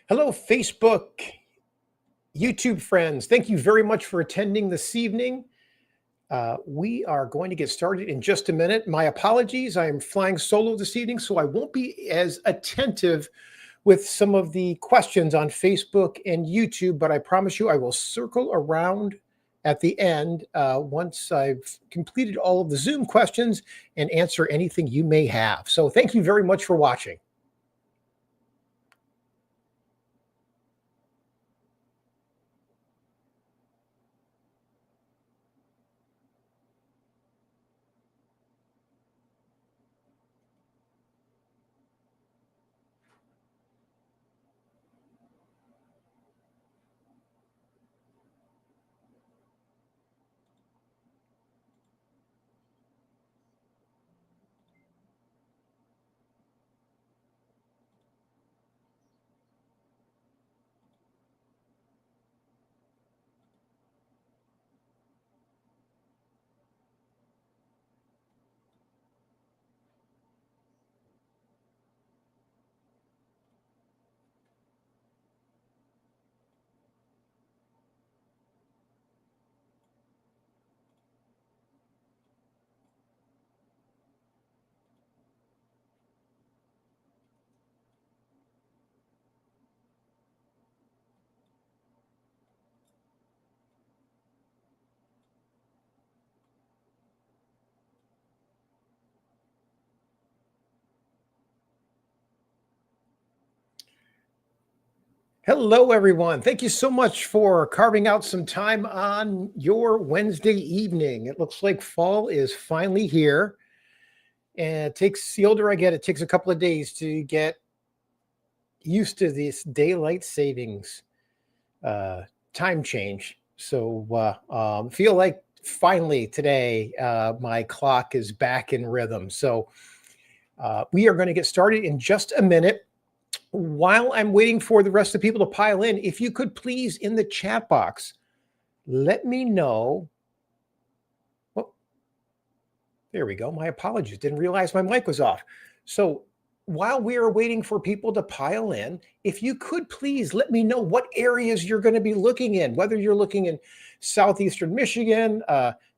Hello, Facebook, YouTube friends. Thank you very much for attending this evening. We are going to get started in just a minute. My apologies. I am flying solo this evening, so I won't be as attentive with some of the questions on Facebook and YouTube, but I promise you I will circle around at the end once I've completed all of the Zoom questions and answer anything you may have. So thank you very much for watching. Hello, everyone. Thank you so much for carving out some time on your Wednesday evening. It looks like fall is finally here. And it takes, the older I get, it takes a couple of days to get used to this daylight savings time change. So feel like finally today my clock is back in rhythm. So we are going to get started in just a minute. While I'm waiting for the rest of the people to pile in, if you could please in the chat box, let me know. Oh, there we go. My apologies. Didn't realize my mic was off. So while we are waiting for people to pile in, if you could please let me know what areas you're going to be looking in, whether you're looking in Southeastern Michigan.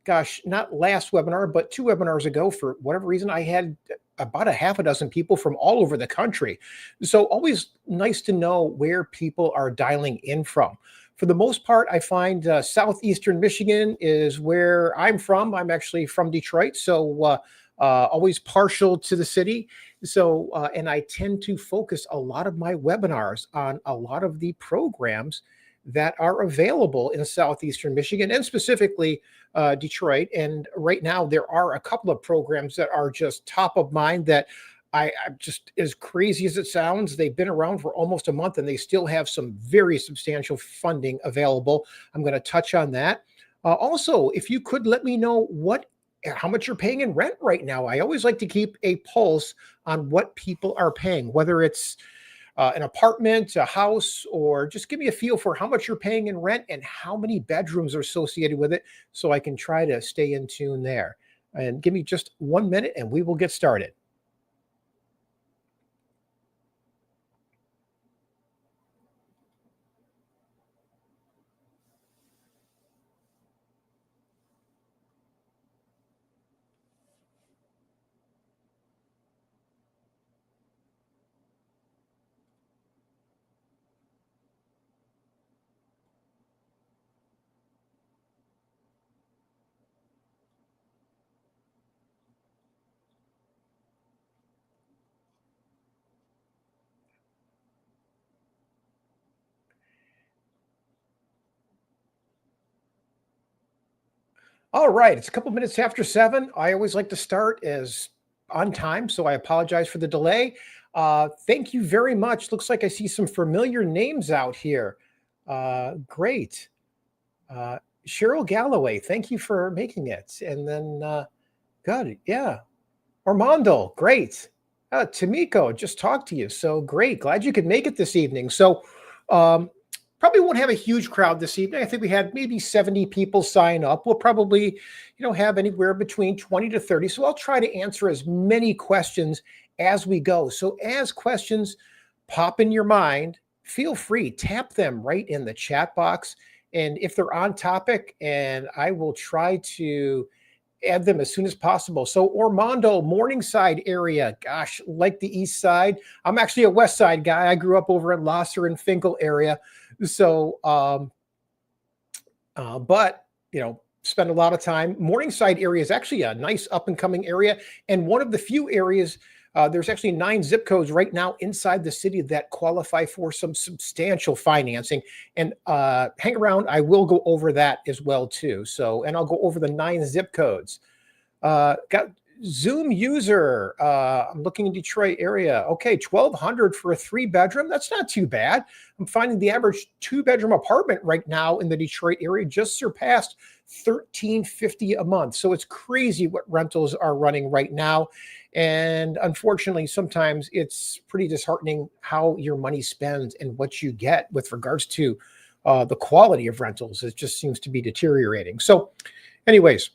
Gosh, not last webinar, but 2 webinars ago, for whatever reason, I had about a half a dozen people from all over the country. So always nice to know where people are dialing in from. For the most part, I find Southeastern Michigan is where I'm from. I'm actually from Detroit, so always partial to the city. So, and I tend to focus a lot of my webinars on a lot of the programs that are available in Southeastern Michigan and specifically Detroit. And right now, there are a couple of programs that are just top of mind that I'm just, as crazy as it sounds, they've been around for almost a month and they still have some very substantial funding available. I'm going to touch on that. Also, if you could let me know how much you're paying in rent right now. I always like to keep a pulse on what people are paying, whether it's an apartment, a house, or just give me a feel for how much you're paying in rent and how many bedrooms are associated with it so I can try to stay in tune there. And give me just 1 minute and we will get started. All right, it's a couple minutes after 7. I always like to start as on time, so I apologize for the delay. Thank you very much. Looks like I see some familiar names out here. Great. Cheryl Galloway, thank you for making it. And then, good, yeah. Armando, great. Tamiko, just talked to you. So great. Glad you could make it this evening. So um, probably won't have a huge crowd this evening. I think we had maybe 70 people sign up. We'll probably, have anywhere between 20 to 30. So I'll try to answer as many questions as we go. So as questions pop in your mind, feel free, tap them right in the chat box. And if they're on topic, and I will try to add them as soon as possible. So Ormondo, Morningside area, gosh, like the east side. I'm actually a west side guy. I grew up over in Losser and Finkel area. So, but, spend a lot of time. Morningside area is actually a nice up and coming area. And one of the few areas, there's actually 9 zip codes right now inside the city that qualify for some substantial financing. And hang around, I will go over that as well too. So, and I'll go over the 9 zip codes. Got Zoom user. I'm looking in Detroit area. Okay, 1,200 for a 3-bedroom. That's not too bad. I'm finding the average 2-bedroom apartment right now in the Detroit area just surpassed $1,350 a month. So it's crazy what rentals are running right now. And unfortunately, sometimes it's pretty disheartening how your money spends and what you get with regards to the quality of rentals. It just seems to be deteriorating. So anyways,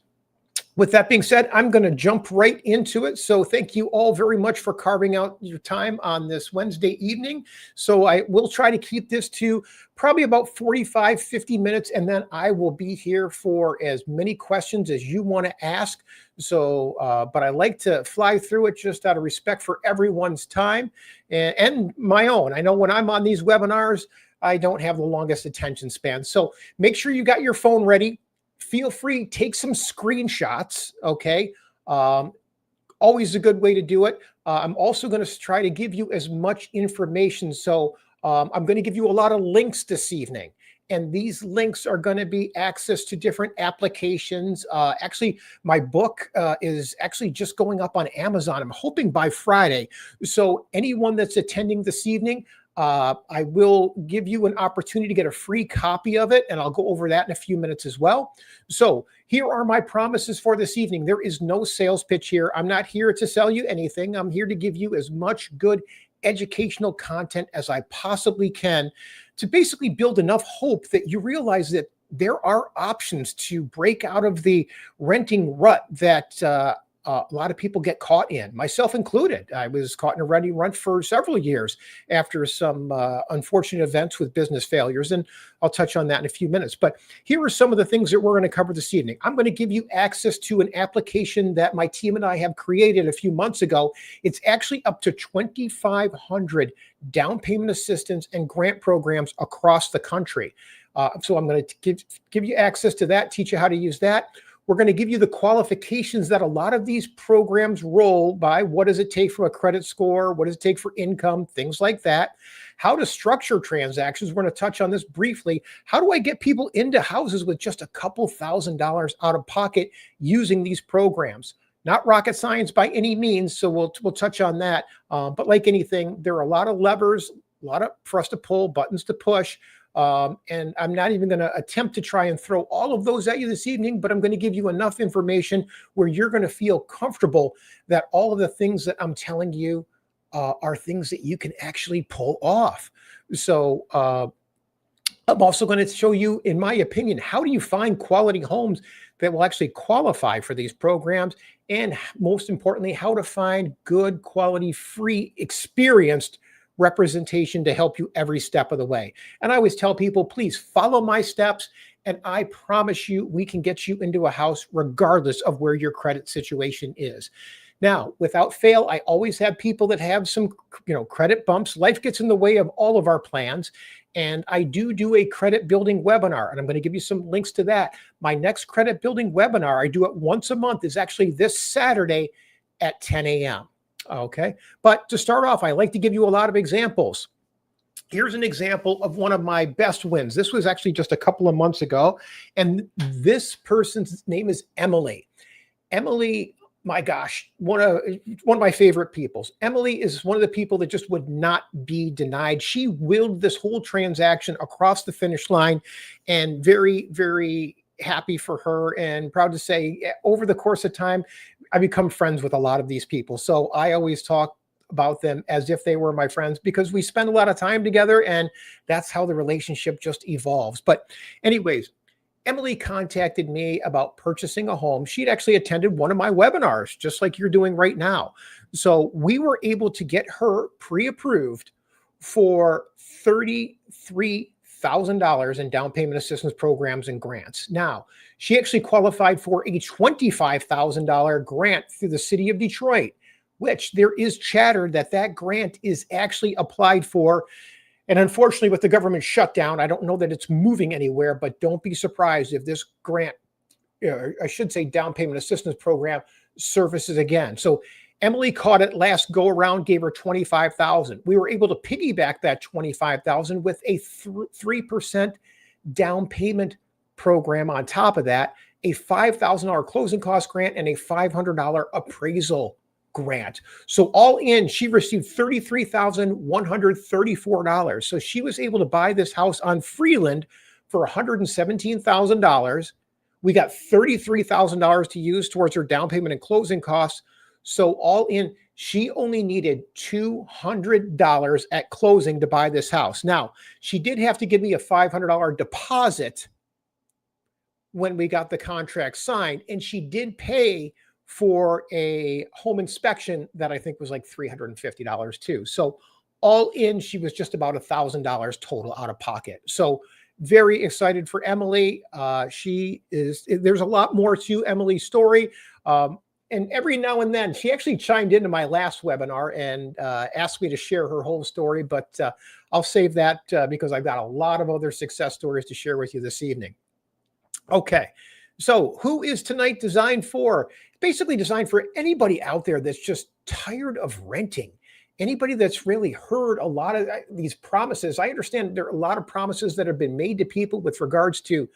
with that being said, I'm going to jump right into it. So thank you all very much for carving out your time on this Wednesday evening. So I will try to keep this to probably about 45, 50 minutes, and then I will be here for as many questions as you want to ask. So, but I like to fly through it just out of respect for everyone's time and my own. I know when I'm on these webinars, I don't have the longest attention span. So make sure you got your phone ready. Feel free, take some screenshots, okay? Always a good way to do it. I'm also going to try to give you as much information. So I'm going to give you a lot of links this evening. And these links are going to be access to different applications. Actually, my book is actually just going up on Amazon. I'm hoping by Friday. So anyone that's attending this evening, I will give you an opportunity to get a free copy of it, and I'll go over that in a few minutes as well. So here are my promises for this evening. There is no sales pitch here. I'm not here to sell you anything. I'm here to give you as much good educational content as I possibly can to basically build enough hope that you realize that there are options to break out of the renting rut that a lot of people get caught in, myself included. I was caught in a renting rut for several years after some unfortunate events with business failures, and I'll touch on that in a few minutes. But here are some of the things that we're going to cover this evening. I'm going to give you access to an application that my team and I have created a few months ago. It's actually up to 2,500 down payment assistance and grant programs across the country. So I'm going to give you access to that, teach you how to use that. We're going to give you the qualifications that a lot of these programs roll by. What does it take from a credit score? What does it take for income? Things like that. How to structure transactions. We're going to touch on this briefly. How do I get people into houses with just a couple $1,000s out of pocket using these programs? Not rocket science by any means, so we'll touch on that. But like anything, there are a lot of levers, a lot for us to pull, buttons to push. And I'm not even going to attempt to try and throw all of those at you this evening, but I'm going to give you enough information where you're going to feel comfortable that all of the things that I'm telling you are things that you can actually pull off. So I'm also going to show you, in my opinion, how do you find quality homes that will actually qualify for these programs, and most importantly, how to find good quality, free, experienced representation to help you every step of the way. And I always tell people, please follow my steps, and I promise you we can get you into a house regardless of where your credit situation is. Now, without fail, I always have people that have some, credit bumps. Life gets in the way of all of our plans. And I do a credit building webinar, and I'm going to give you some links to that. My next credit building webinar, I do it once a month, is actually this Saturday at 10 a.m. Okay. But to start off, I like to give you a lot of examples. Here's an example of one of my best wins. This was actually just a couple of months ago. And this person's name is Emily. Emily, my gosh, one of my favorite people. Emily is one of the people that just would not be denied. She willed this whole transaction across the finish line, and very, very happy for her, and proud to say over the course of time, I become friends with a lot of these people. So I always talk about them as if they were my friends, because we spend a lot of time together, and that's how the relationship just evolves. But anyways, Emily contacted me about purchasing a home. She'd actually attended one of my webinars, just like you're doing right now. So we were able to get her pre-approved for $33,000 in down payment assistance programs and grants. Now, she actually qualified for a $25,000 grant through the city of Detroit, which there is chatter that that grant is actually applied for. And unfortunately, with the government shutdown, I don't know that it's moving anywhere, but don't be surprised if this grant, I should say down payment assistance program, surfaces again. So Emily caught it last go around, gave her $25,000. We were able to piggyback that $25,000 with a 3% down payment program on top of that, a $5,000 closing cost grant, and a $500 appraisal grant. So all in, she received $33,134. So she was able to buy this house on Freeland for $117,000. We got $33,000 to use towards her down payment and closing costs. So all in, she only needed $200 at closing to buy this house. Now, she did have to give me a $500 deposit when we got the contract signed, and she did pay for a home inspection that I think was like $350 too. So all in, she was just about $1,000 total out of pocket. So very excited for Emily. There's a lot more to Emily's story. And every now and then, she actually chimed into my last webinar and asked me to share her whole story, but I'll save that because I've got a lot of other success stories to share with you this evening. Okay, so who is tonight designed for? Basically designed for anybody out there that's just tired of renting. Anybody that's really heard a lot of these promises. I understand there are a lot of promises that have been made to people with regards to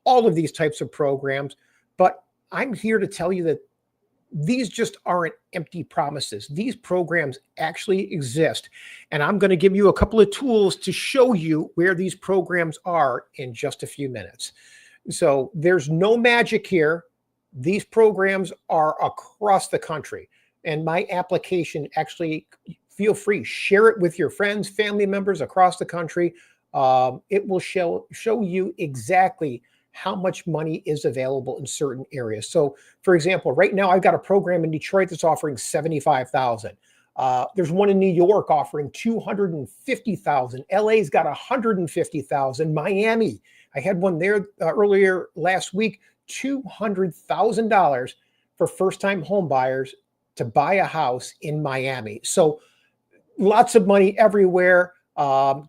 all of these types of programs, but I'm here to tell you that these just aren't empty promises. These programs actually exist. And I'm going to give you a couple of tools to show you where these programs are in just a few minutes. So there's no magic here. These programs are across the country. And my application, actually, feel free, share it with your friends, family members across the country. It will show you exactly how much money is available in certain areas. So for example, right now I've got a program in Detroit that's offering $75,000. There's one in New York offering $250,000. LA's got $150,000. Miami, I had one there earlier last week, $200,000 for first-time home buyers to buy a house in Miami. So lots of money everywhere.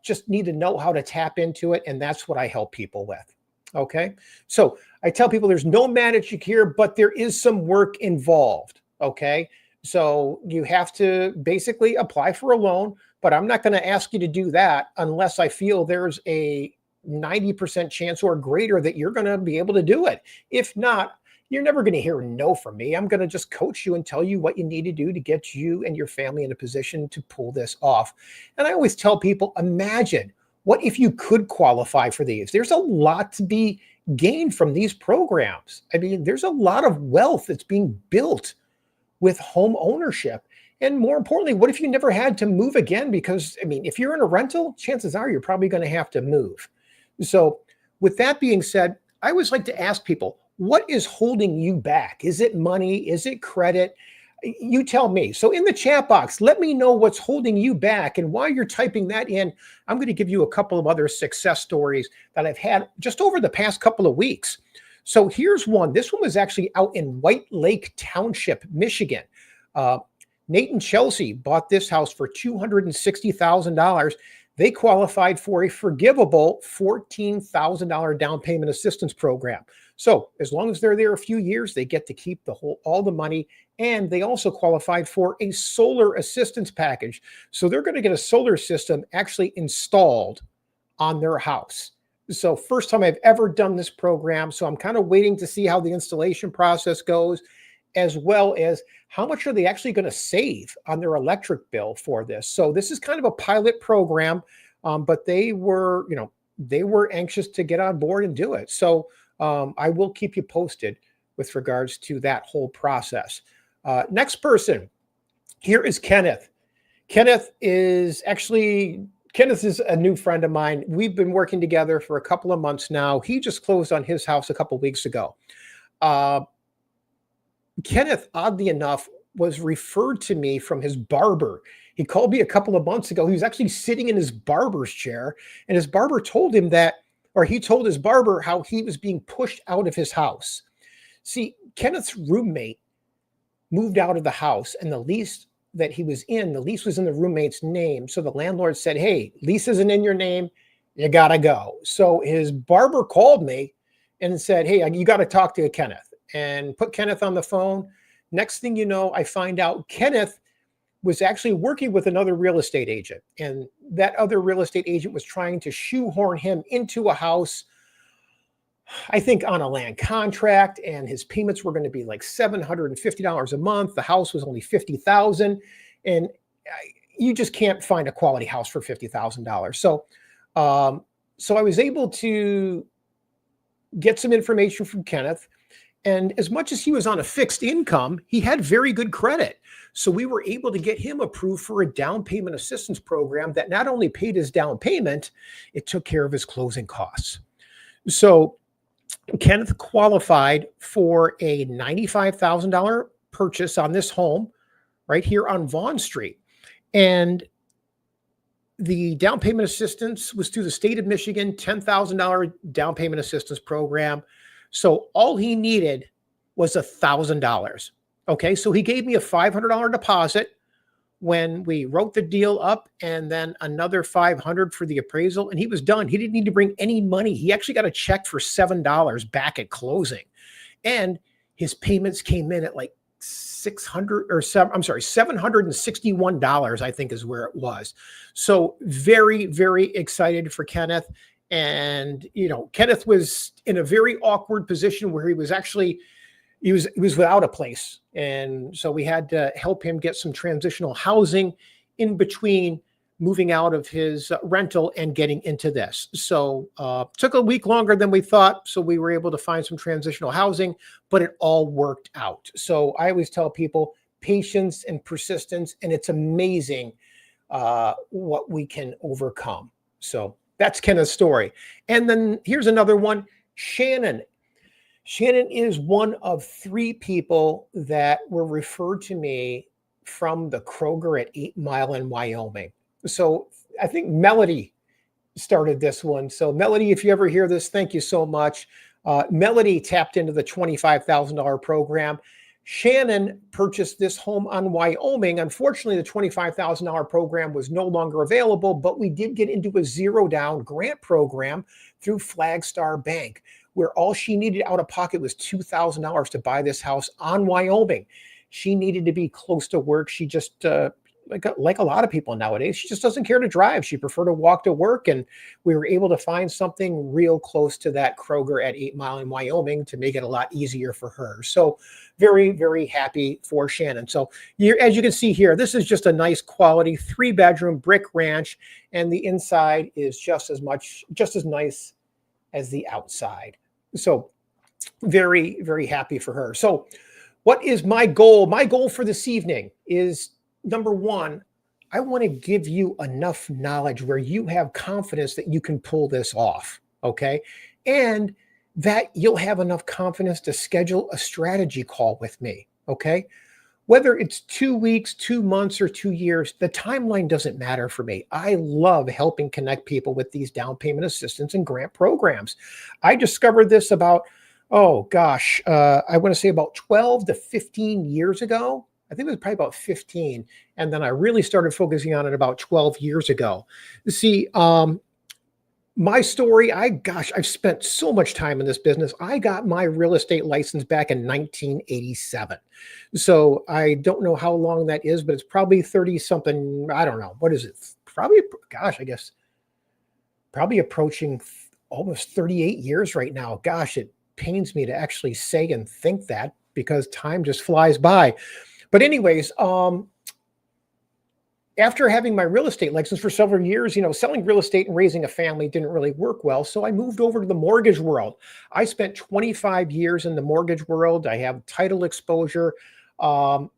Just need to know how to tap into it. And that's what I help people with. Okay. So I tell people there's no magic here, but there is some work involved. Okay. So you have to basically apply for a loan, but I'm not going to ask you to do that unless I feel there's a 90% chance or greater that you're going to be able to do it. If not, you're never going to hear a no from me. I'm going to just coach you and tell you what you need to do to get you and your family in a position to pull this off. And I always tell people, imagine what if you could qualify for these? There's a lot to be gained from these programs. I mean, there's a lot of wealth that's being built with home ownership. And more importantly, what if you never had to move again? Because, I mean, if you're in a rental, chances are you're probably going to have to move. So with that being said, I always like to ask people, what is holding you back? Is it money? Is it credit? You tell me. So in the chat box, let me know what's holding you back. And while you're typing that in, I'm going to give you a couple of other success stories that I've had just over the past couple of weeks. So here's one. This one was actually out in White Lake Township, Michigan. Nate and Chelsea bought this house for $260,000. They qualified for a forgivable $14,000 down payment assistance program. So as long as they're there a few years, they get to keep all the money. And they also qualified for a solar assistance package. So they're going to get a solar system actually installed on their house. So first time I've ever done this program. So I'm kind of waiting to see how the installation process goes, as well as how much are they actually going to save on their electric bill for this. So this is kind of a pilot program, but they were anxious to get on board and do it. So I will keep you posted with regards to that whole process. Next person here is Kenneth. Kenneth is a new friend of mine. We've been working together for a couple of months now. He just closed on his house a couple of weeks ago. Kenneth, oddly enough, was referred to me from his barber. He called me a couple of months ago. He was actually sitting in his barber's chair, and his barber told him that, or he told his barber how he was being pushed out of his house. See, Kenneth's roommate moved out of the house, and the lease that he was in, the lease was in the roommate's name. So the landlord said, hey, lease isn't in your name. You got to go. So his barber called me and said, hey, you got to talk to Kenneth, and put Kenneth on the phone. Next thing you know, I find out Kenneth was actually working with another real estate agent. And that other real estate agent was trying to shoehorn him into a house, I think on a land contract, and his payments were going to be like $750 a month. The house was only $50,000, and you just can't find a quality house for $50,000. So I was able to get some information from Kenneth. And as much as he was on a fixed income, he had very good credit. So we were able to get him approved for a down payment assistance program that not only paid his down payment, it took care of his closing costs. So Kenneth qualified for a $95,000 purchase on this home right here on Vaughn Street. And the down payment assistance was through the state of Michigan, $10,000 down payment assistance program. So all he needed was $1,000. Okay, so he gave me a $500 deposit when we wrote the deal up, and then another $500 for the appraisal, and he was done. He didn't need to bring any money. He actually got a check for $7 back at closing, and his payments came in at like $761, I think is where it was. So very, very excited for Kenneth. And, Kenneth was in a very awkward position where he was without a place. And so we had to help him get some transitional housing in between moving out of his rental and getting into this. So took a week longer than we thought. So we were able to find some transitional housing, but it all worked out. So I always tell people patience and persistence, and it's amazing what we can overcome. So that's Kenneth's story. And then here's another one, Shannon. Shannon is one of 3 people that were referred to me from the Kroger at 8 Mile in Wyoming. So I think Melody started this one. So Melody, if you ever hear this, thank you so much. Melody tapped into the $25,000 program. Shannon purchased this home on Wyoming. Unfortunately, the $25,000 program was no longer available, but we did get into a zero down grant program through Flagstar Bank, where all she needed out of pocket was $2,000 to buy this house on Wyoming. She needed to be close to work. She just, like a lot of people nowadays, she just doesn't care to drive. She preferred to walk to work, and we were able to find something real close to that Kroger at 8 Mile in Wyoming to make it a lot easier for her. So very, very happy for Shannon. So as you can see here, this is just a nice quality 3-bedroom brick ranch, and the inside is just as nice as the outside. So very, very happy for her. So what is my goal? My goal for this evening is, number one, I want to give you enough knowledge where you have confidence that you can pull this off, okay? And that you'll have enough confidence to schedule a strategy call with me, okay? Whether it's 2 weeks, 2 months, or 2 years, the timeline doesn't matter for me. I love helping connect people with these down payment assistance and grant programs. I discovered this about, I want to say about 12 to 15 years ago. I think it was probably about 15. And then I really started focusing on it about 12 years ago. See, my story, I've spent so much time in this business. I got my real estate license back in 1987. So I don't know how long that is, but it's probably 30 something. I don't know. What is it? Probably approaching almost 38 years right now. Gosh, it pains me to actually say and think that, because time just flies by. But anyways, after having my real estate license for several years, selling real estate and raising a family didn't really work well. So I moved over to the mortgage world. I spent 25 years in the mortgage world. I have title exposure, learned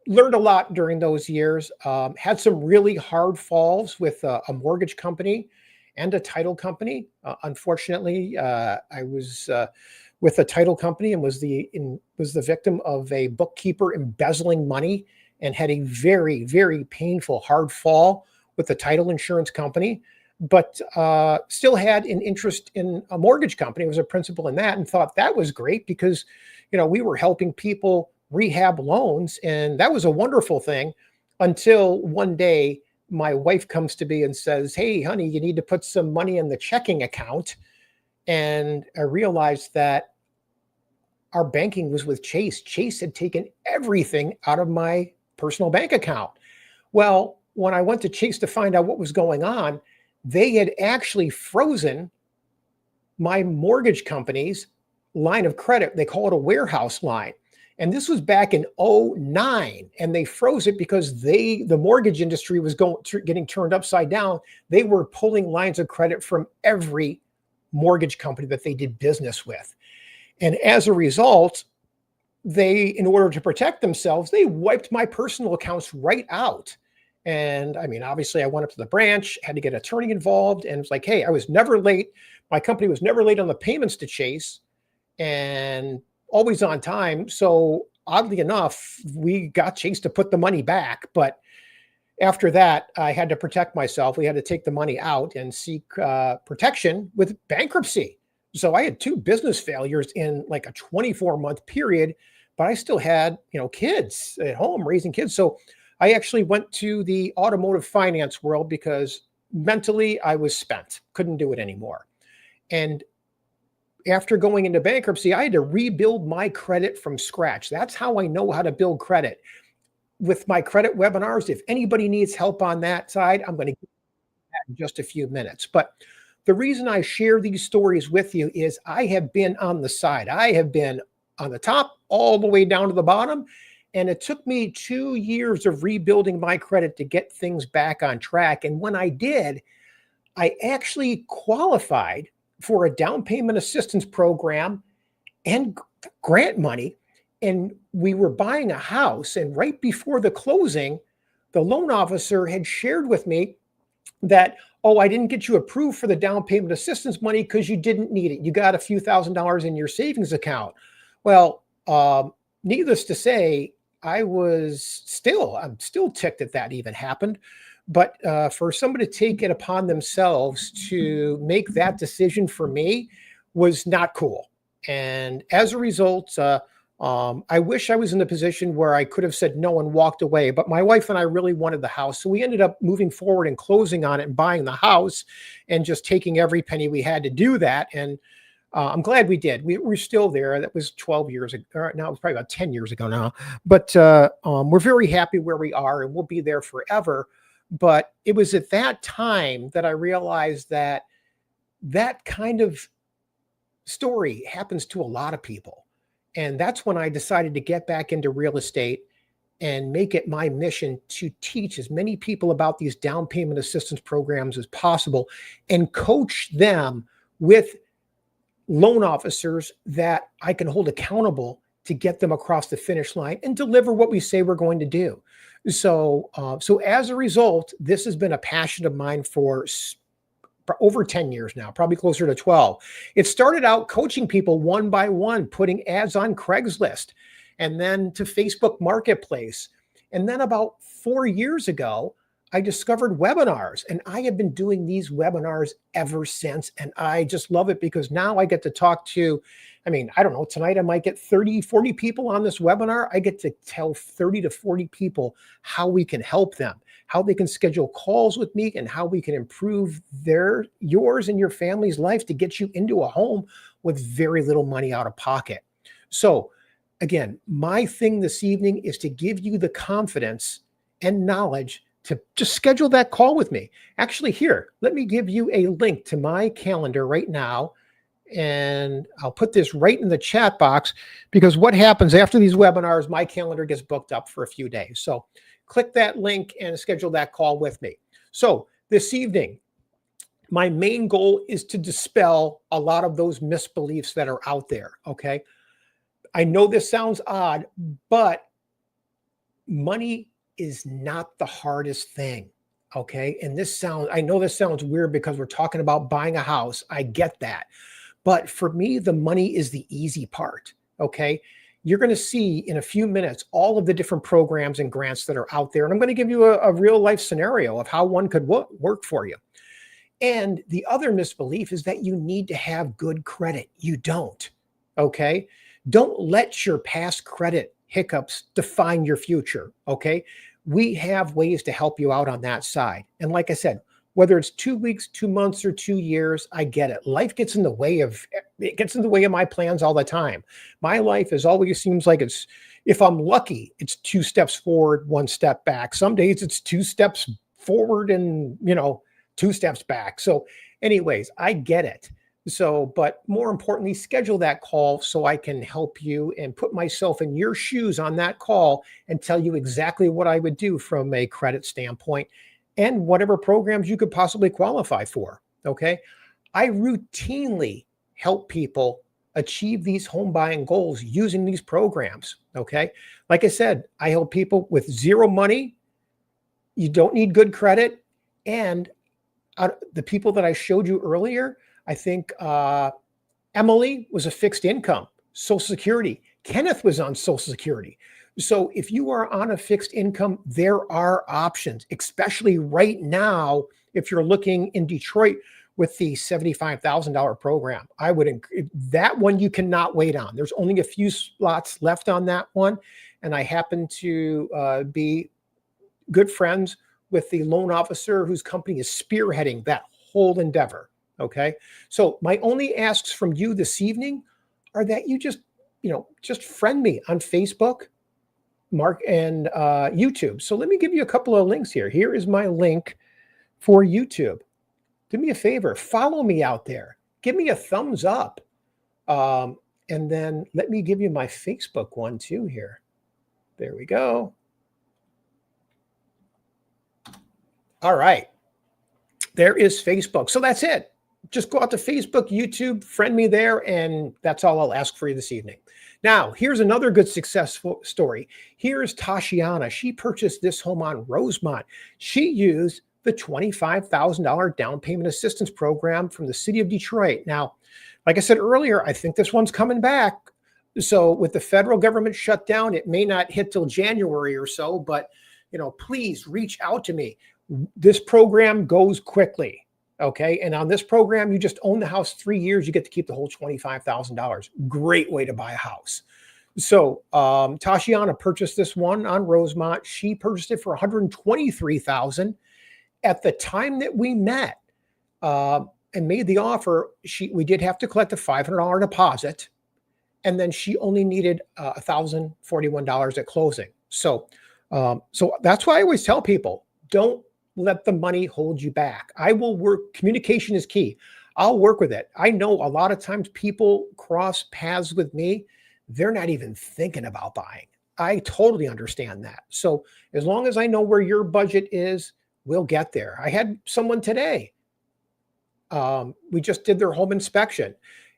a lot during those years, had some really hard falls with a mortgage company and a title company. Unfortunately, I was with a title company and was the victim of a bookkeeper embezzling money and had a very, very painful, hard fall with the title insurance company, but still had an interest in a mortgage company. I was a principal in that and thought that was great because, we were helping people rehab loans, and that was a wonderful thing until one day my wife comes to me and says, "Hey, honey, you need to put some money in the checking account." And I realized that our banking was with Chase. Chase had taken everything out of my personal bank account. Well, when I went to Chase to find out what was going on, they had actually frozen my mortgage company's line of credit. They call it a warehouse line. And this was back in '09, and they froze it because the mortgage industry was getting turned upside down. They were pulling lines of credit from every mortgage company that they did business with. And as a result, in order to protect themselves, they wiped my personal accounts right out. And I mean, obviously I went up to the branch, had to get an attorney involved, and it's like, hey, I was never late. My company was never late on the payments to Chase and always on time. So oddly enough, we got Chase to put the money back. But after that, I had to protect myself. We had to take the money out and seek protection with bankruptcy. So I had 2 business failures in like a 24-month period, but I still had, kids at home raising kids. So I actually went to the automotive finance world because mentally I was spent, couldn't do it anymore. And after going into bankruptcy, I had to rebuild my credit from scratch. That's how I know how to build credit. With my credit webinars, if anybody needs help on that side, I'm going to get that in just a few minutes. But the reason I share these stories with you is I have been on the side. I have been on the top all the way down to the bottom. And it took me 2 years of rebuilding my credit to get things back on track. And when I did, I actually qualified for a down payment assistance program and grant money. And we were buying a house. And right before the closing, the loan officer had shared with me that, oh, I didn't get you approved for the down payment assistance money because you didn't need it. You got a few $1,000s in your savings account. Well, needless to say, I'm still ticked that even happened. But for somebody to take it upon themselves to make that decision for me was not cool. And as a result, I wish I was in a position where I could have said no and walked away. But my wife and I really wanted the house. So we ended up moving forward and closing on it and buying the house and just taking every penny we had to do that. And I'm glad we did. We're still there. That was 12 years ago. Now it's probably about 10 years ago now. But we're very happy where we are, and we'll be there forever. But it was at that time that I realized that kind of story happens to a lot of people. And that's when I decided to get back into real estate and make it my mission to teach as many people about these down payment assistance programs as possible and coach them with loan officers that I can hold accountable to get them across the finish line and deliver what we say we're going to do. So as a result, this has been a passion of mine for over 10 years now, probably closer to 12. It started out coaching people one by one, putting ads on Craigslist and then to Facebook Marketplace. And then about 4 years ago, I discovered webinars, and I have been doing these webinars ever since. And I just love it because now I get to talk to, I don't know, tonight I might get 30, 40 people on this webinar. I get to tell 30 to 40 people how we can help them, how they can schedule calls with me, and how we can improve yours and your family's life to get you into a home with very little money out of pocket. So again, my thing this evening is to give you the confidence and knowledge to just schedule that call with me. Actually, here, let me give you a link to my calendar right now. And I'll put this right in the chat box because what happens after these webinars, my calendar gets booked up for a few days. So click that link and schedule that call with me. So this evening, my main goal is to dispel a lot of those misbeliefs that are out there. Okay. I know this sounds odd, but money is not the hardest thing. Okay. And I know this sounds weird because we're talking about buying a house. I get that. But for me, the money is the easy part. Okay. you're going to see in a few minutes all of the different programs and grants that are out there. And I'm going to give you a real life scenario of how one could work for you. And the other misbelief is that you need to have good credit. You don't. Okay. Don't let your past credit hiccups define your future. Okay. We have ways to help you out on that side. And like I said, whether it's 2 weeks, 2 months, or 2 years, I get it. Life gets in the way of my plans all the time. My life is always seems like it's, if I'm lucky, it's 2 steps forward, 1 step back. Some days it's 2 steps forward and, 2 steps back. So anyways, I get it. So, but more importantly, schedule that call so I can help you and put myself in your shoes on that call and tell you exactly what I would do from a credit standpoint and whatever programs you could possibly qualify for. Okay. I routinely help people achieve these home buying goals using these programs. Okay. Like I said, I help people with zero money. You don't need good credit. And the people that I showed you earlier, I think Emily was a fixed income, Social Security. Kenneth was on Social Security. So if you are on a fixed income, there are options, especially right now, if you're looking in Detroit with the $75,000 program. That one you cannot wait on. There's only a few slots left on that one. And I happen to be good friends with the loan officer whose company is spearheading that whole endeavor. Okay. So my only asks from you this evening are that you just friend me on Facebook, Mark, and YouTube. So let me give you a couple of links here. Here is my link for YouTube. Do me a favor, follow me out there. Give me a thumbs up. And then let me give you my Facebook one too here. There we go. All right. There is Facebook. So that's it. Just go out to Facebook, YouTube, friend me there, and that's all I'll ask for you this evening. Now, here's another good successful story. Here's Tashiana. She purchased this home on Rosemont. She used the $25,000 down payment assistance program from the city of Detroit. Now, like I said earlier, I think this one's coming back. So with the federal government shutdown, it may not hit till January or so, but please reach out to me. This program goes quickly. Okay. And on this program, you just own the house 3 years. You get to keep the whole $25,000. Great way to buy a house. So Tashiana purchased this one on Rosemont. She purchased it for $123,000. At the time that we met and made the offer, we did have to collect a $500 deposit. And then she only needed $1,041 at closing. So that's why I always tell people, don't let the money hold you back. I will work. Communication is key. I'll work with it. I know a lot of times people cross paths with me. They're not even thinking about buying. I totally understand that. So as long as I know where your budget is, we'll get there. I had someone today. We just did their home inspection,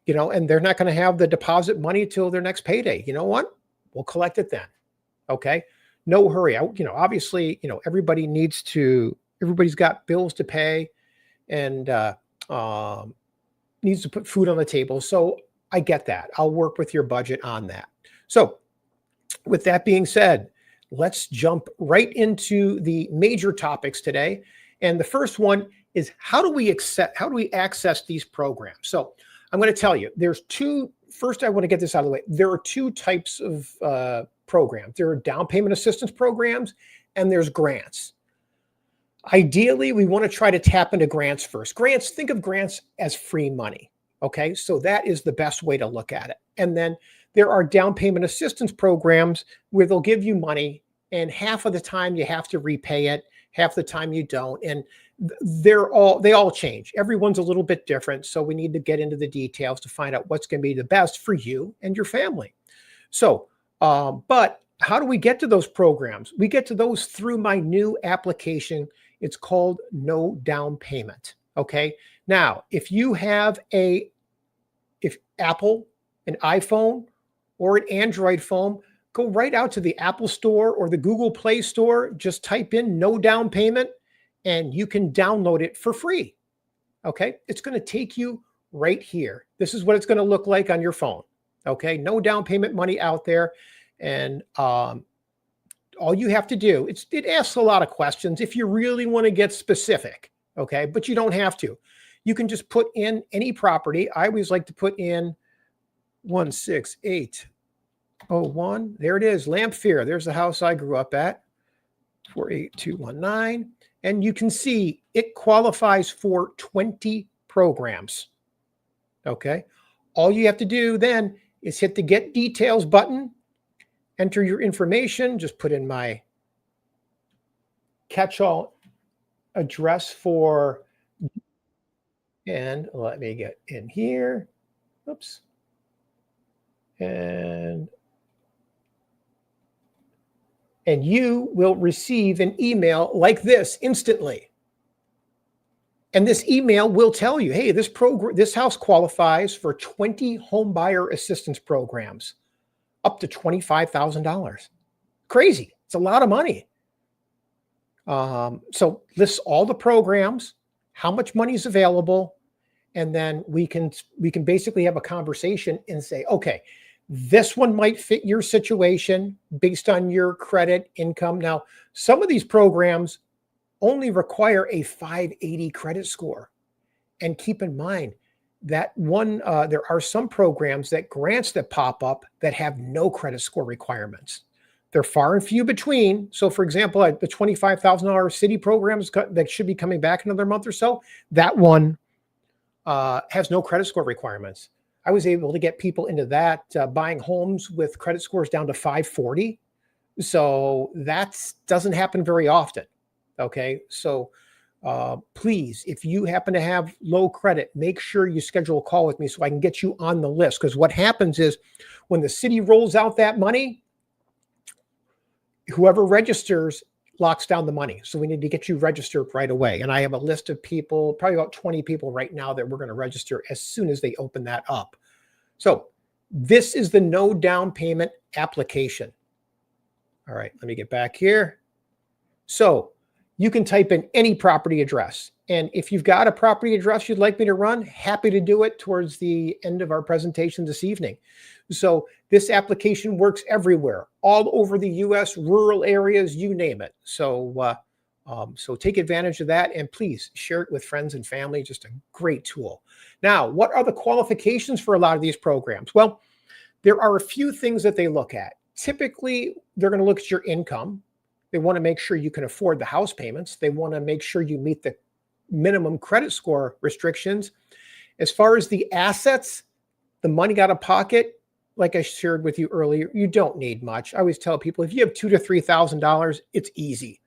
and they're not going to have the deposit money till their next payday. You know what? We'll collect it then. Okay. No hurry. Obviously, everybody's got bills to pay and needs to put food on the table. So I get that. I'll work with your budget on that. So with that being said, let's jump right into the major topics today. And the first one is how do we access these programs? So I'm going to tell you, first I want to get this out of the way. There are 2 types of programs. There are down payment assistance programs and there's grants. Ideally, we want to try to tap into grants first. Think of grants as free money. Okay, so that is the best way to look at it. And then there are down payment assistance programs where they'll give you money and half of the time you have to repay it, half the time you don't. And they all change. Everyone's a little bit different. So we need to get into the details to find out what's going to be the best for you and your family. So, but how do we get to those programs? We get to those through my new application. It's called No Down Payment. Okay. Now, if you have if Apple, an iPhone, or an Android phone, go right out to the Apple Store or the Google Play Store. Just type in No Down Payment and you can download it for free. Okay. It's going to take you right here. This is what it's going to look like on your phone. Okay. No down payment money out there. And all you have to do, it asks a lot of questions if you really want to get specific. Okay. But you don't have to. You can just put in any property. I always like to put in 16801. There it is. Lamphere. There's the house I grew up at. 48219. And you can see it qualifies for 20 programs. Okay. All you have to do then is hit the Get Details button, enter your information, just put in my catch-all address for, and let me get in here. Oops. And you will receive an email like this instantly. And this email will tell you, hey, this house qualifies for 20 home buyer assistance programs, up to $25,000. Crazy. It's a lot of money. So lists all the programs, how much money is available, and then we can basically have a conversation and say, okay, this one might fit your situation based on your credit, income. Now, some of these programs only require a 580 credit score. And keep in mind that there are some programs that grants that pop up that have no credit score requirements. They're far and few between. So for example, the $25,000 city programs that should be coming back in another month or so, that one has no credit score requirements. I was able to get people into that, buying homes with credit scores down to 540. So that doesn't happen very often. Okay. So please, if you happen to have low credit, make sure you schedule a call with me so I can get you on the list. Because what happens is when the city rolls out that money, whoever registers locks down the money. So we need to get you registered right away. And I have a list of people, probably about 20 people right now that we're going to register as soon as they open that up. So this is the no down payment application. All right, let me get back here. So you can type in any property address. And if you've got a property address you'd like me to run, happy to do it towards the end of our presentation this evening. So this application works everywhere, all over the U.S., rural areas, you name it. So, so take advantage of that and please share it with friends and family. Just a great tool. Now, what are the qualifications for a lot of these programs? Well, there are a few things that they look at. Typically, they're going to look at your income. They want to make sure you can afford the house payments. They want to make sure you meet the minimum credit score restrictions. As far as the assets, the money out of pocket, like I shared with you earlier, you don't need much. I always tell people if you have $2,000 to $3,000, it's easy.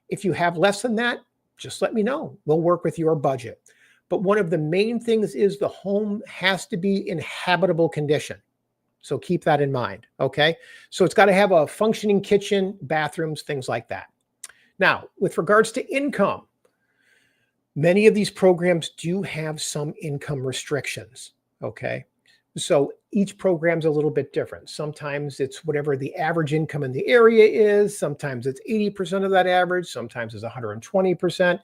If you have less than that, just let me know. We'll work with your budget. But one of the main things is the home has to be in habitable condition. So keep that in mind, okay? So it's got to have a functioning kitchen, bathrooms, things like that. Now, with regards to income, many of these programs do have some income restrictions, okay? So each program's a little bit different. Sometimes it's whatever the average income in the area is. Sometimes it's 80% of that average. Sometimes it's 120%.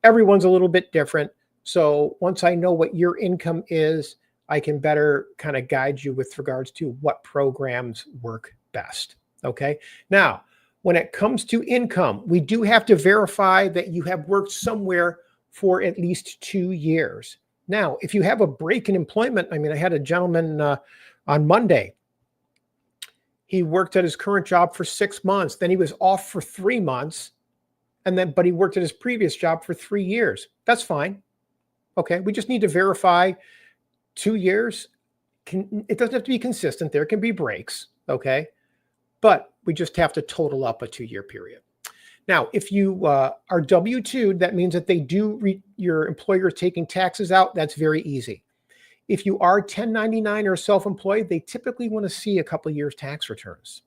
Everyone's a little bit different. So once I know what your income is, I can better kind of guide you with regards to what programs work best. Okay. Now, when it comes to income, we do have to verify that you have worked somewhere for at least 2 years. Now, if you have a break in employment, I mean, I had a gentleman on Monday. He worked at his current job for 6 months. Then he was off for 3 months. But he worked at his previous job for 3 years. That's fine. Okay. We just need to verify 2 years. It doesn't have to be consistent. There can be breaks. Okay. But we just have to total up a 2-year period. Now, if you are W-2, that means that your employer is taking taxes out. That's very easy. If you are 1099 or self-employed, they typically want to see a couple of years tax returns.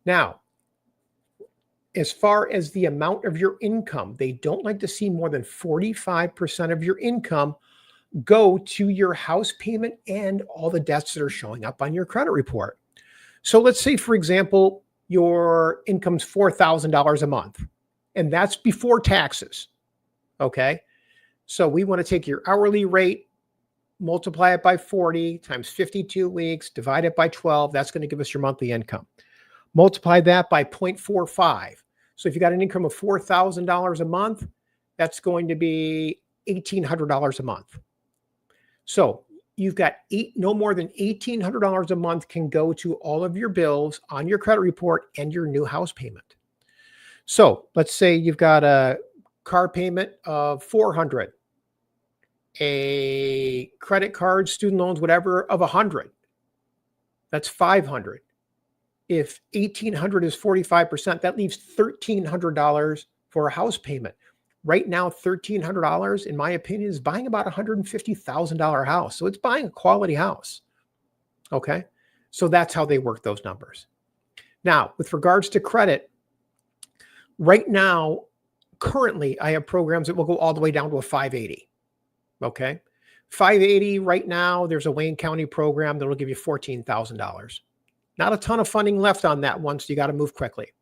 Now, as far as the amount of your income, they don't like to see more than 45% of your income go to your house payment and all the debts that are showing up on your credit report. So let's say, for example, your income's $4,000 a month, and that's before taxes. Okay. So we want to take your hourly rate multiply it by 40 times 52 weeks, divide it by 12. That's going to give us your monthly income. Multiply that by 0.45. So if you got an income of $4,000 a month, that's going to be $1,800 a month. So you've got no more than $1,800 a month can go to all of your bills on your credit report and your new house payment. So let's say you've got a car payment of $400, a credit card, student loans, whatever, of $100. That's $500. If $1,800 is 45%, that leaves $1,300 for a house payment. Right now, $1,300, in my opinion, is buying about a $150,000 house. So it's buying a quality house. Okay. So that's how they work those numbers. Now, with regards to credit, right now, currently, I have programs that will go all the way down to a 580. Okay. 580 right now, there's a Wayne County program that will give you $14,000. Not a ton of funding left on that one, so you got to move quickly.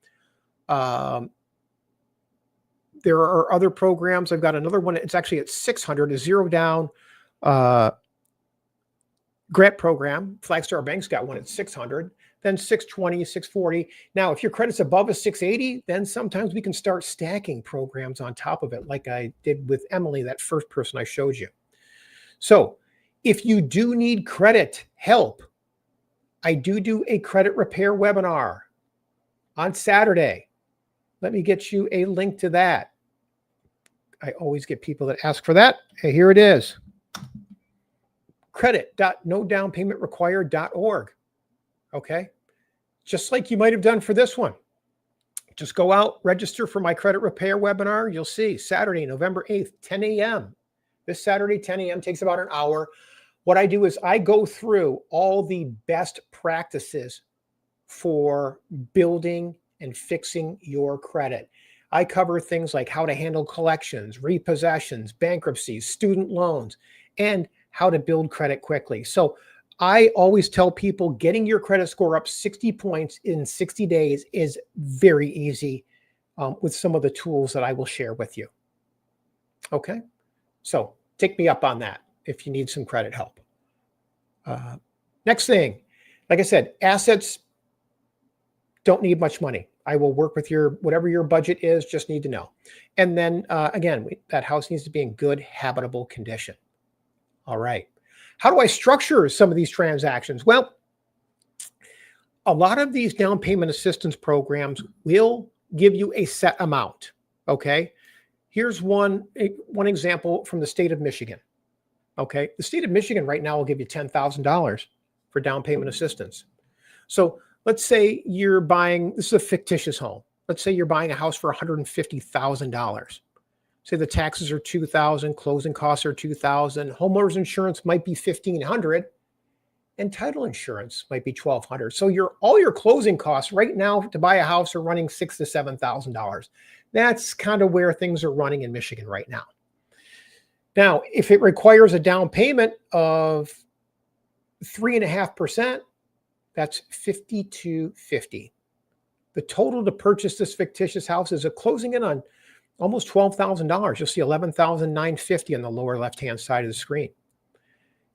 There are other programs. I've got another one. It's actually at 600, a zero down grant program. Flagstar Bank's got one at 600, then 620, 640. Now, if your credit's above a 680, then sometimes we can start stacking programs on top of it, like I did with Emily, that first person I showed you. So if you do need credit help, I do a credit repair webinar on Saturday. Let me get you a link to that. I always get people that ask for that. Hey, here it is. credit.nodownpaymentrequired.org. Okay. Just like you might have done for this one. Just go out, register for my credit repair webinar. You'll see Saturday, November 8th, 10 a.m. This Saturday, 10 a.m. takes about an hour. What I do is I go through all the best practices for building and fixing your credit. I cover things like how to handle collections, repossessions, bankruptcies, student loans, and how to build credit quickly. So I always tell people getting your credit score up 60 points in 60 days is very easy with some of the tools that I will share with you. Okay, so take me up on that if you need some credit help. Next thing, like I said, assets don't need much money. I will work with whatever your budget is, just need to know. And then again, that house needs to be in good habitable condition. All right. How do I structure some of these transactions? Well, a lot of these down payment assistance programs will give you a set amount. Okay. Here's one example from the state of Michigan. Okay. The state of Michigan right now will give you $10,000 for down payment assistance. So let's say you're buying, this is a fictitious home. Let's say you're buying a house for $150,000. Say the taxes are $2,000, closing costs are $2,000, homeowners insurance might be $1,500, and title insurance might be $1,200. So all your closing costs right now to buy a house are running $6,000 to $7,000. That's kind of where things are running in Michigan right now. Now, if it requires a down payment of 3.5%, that's $5,250. The total to purchase this fictitious house is closing in on almost $12,000. You'll see $11,950 on the lower left-hand side of the screen.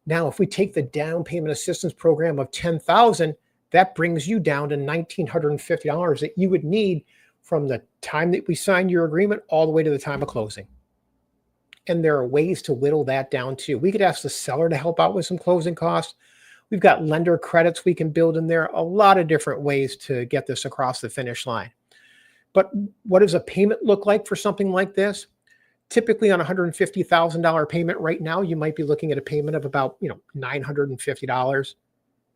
Now, if we take the down payment assistance program of $10,000, that brings you down to $1,950 that you would need from the time that we signed your agreement all the way to the time of closing. And there are ways to whittle that down too. We could ask the seller to help out with some closing costs. We've got lender credits we can build in there, a lot of different ways to get this across the finish line. But what does a payment look like for something like this? Typically on a $150,000 payment right now, you might be looking at a payment of about $950.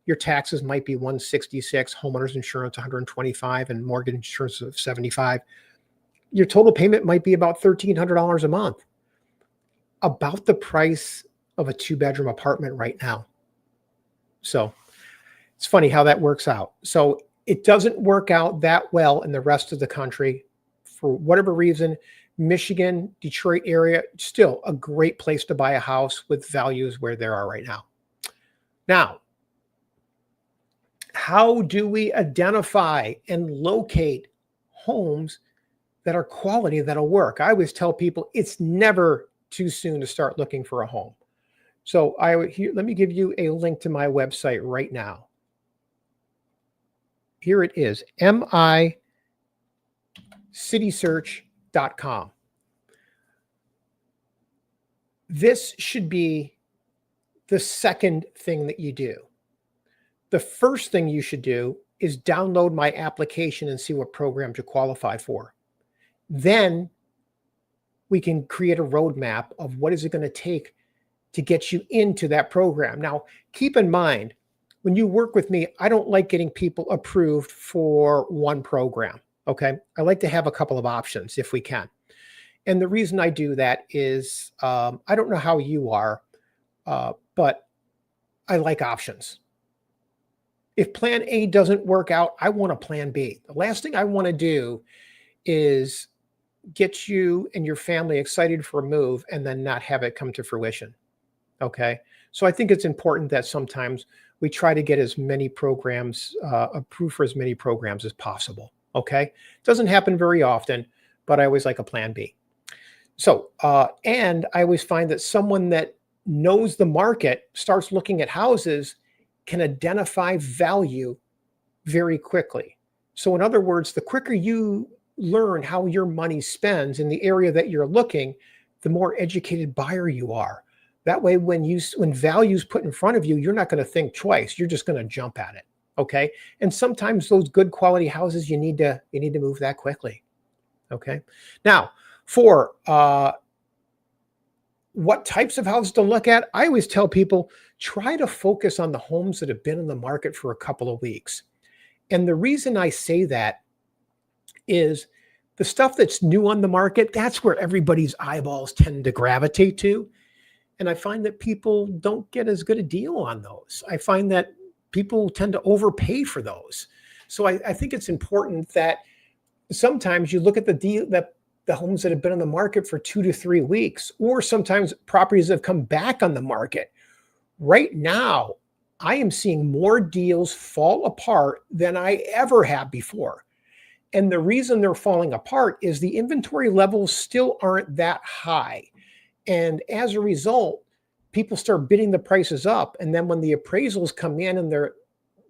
Your taxes might be $166, homeowners insurance $125, and mortgage insurance of $75. Your total payment might be about $1,300 a month. About the price of a 2-bedroom apartment right now. So it's funny how that works out. So it doesn't work out that well in the rest of the country. For whatever reason, Michigan, Detroit area, still a great place to buy a house with values where there are right now. Now, how do we identify and locate homes that are quality that'll work? I always tell people it's never too soon to start looking for a home. So let me give you a link to my website right now. Here it is, micitysearch.com. This should be the second thing that you do. The first thing you should do is download my application and see what programs you qualify for. Then we can create a roadmap of what is it going to take to get you into that program. Now, keep in mind, when you work with me, I don't like getting people approved for one program, okay? I like to have a couple of options if we can. And the reason I do that is, I don't know how you are, but I like options. If plan A doesn't work out, I want a plan B. The last thing I want to do is get you and your family excited for a move and then not have it come to fruition. Okay. So I think it's important that sometimes we try to get as many programs approved for as many programs as possible. Okay. It doesn't happen very often, but I always like a plan B. So, and I always find that someone that knows the market, starts looking at houses, can identify value very quickly. So in other words, the quicker you learn how your money spends in the area that you're looking, the more educated buyer you are. That way, when value is put in front of you, you're not going to think twice. You're just going to jump at it. Okay. And sometimes those good quality houses, you need to move that quickly. Okay. Now, for what types of houses to look at, I always tell people, try to focus on the homes that have been in the market for a couple of weeks. And the reason I say that is the stuff that's new on the market, that's where everybody's eyeballs tend to gravitate to. And I find that people don't get as good a deal on those. I find that people tend to overpay for those. So I think it's important that sometimes you look at the homes that have been on the market for 2 to 3 weeks, or sometimes properties that have come back on the market. Right now, I am seeing more deals fall apart than I ever have before. And the reason they're falling apart is the inventory levels still aren't that high. And as a result, people start bidding the prices up. And then when the appraisals come in and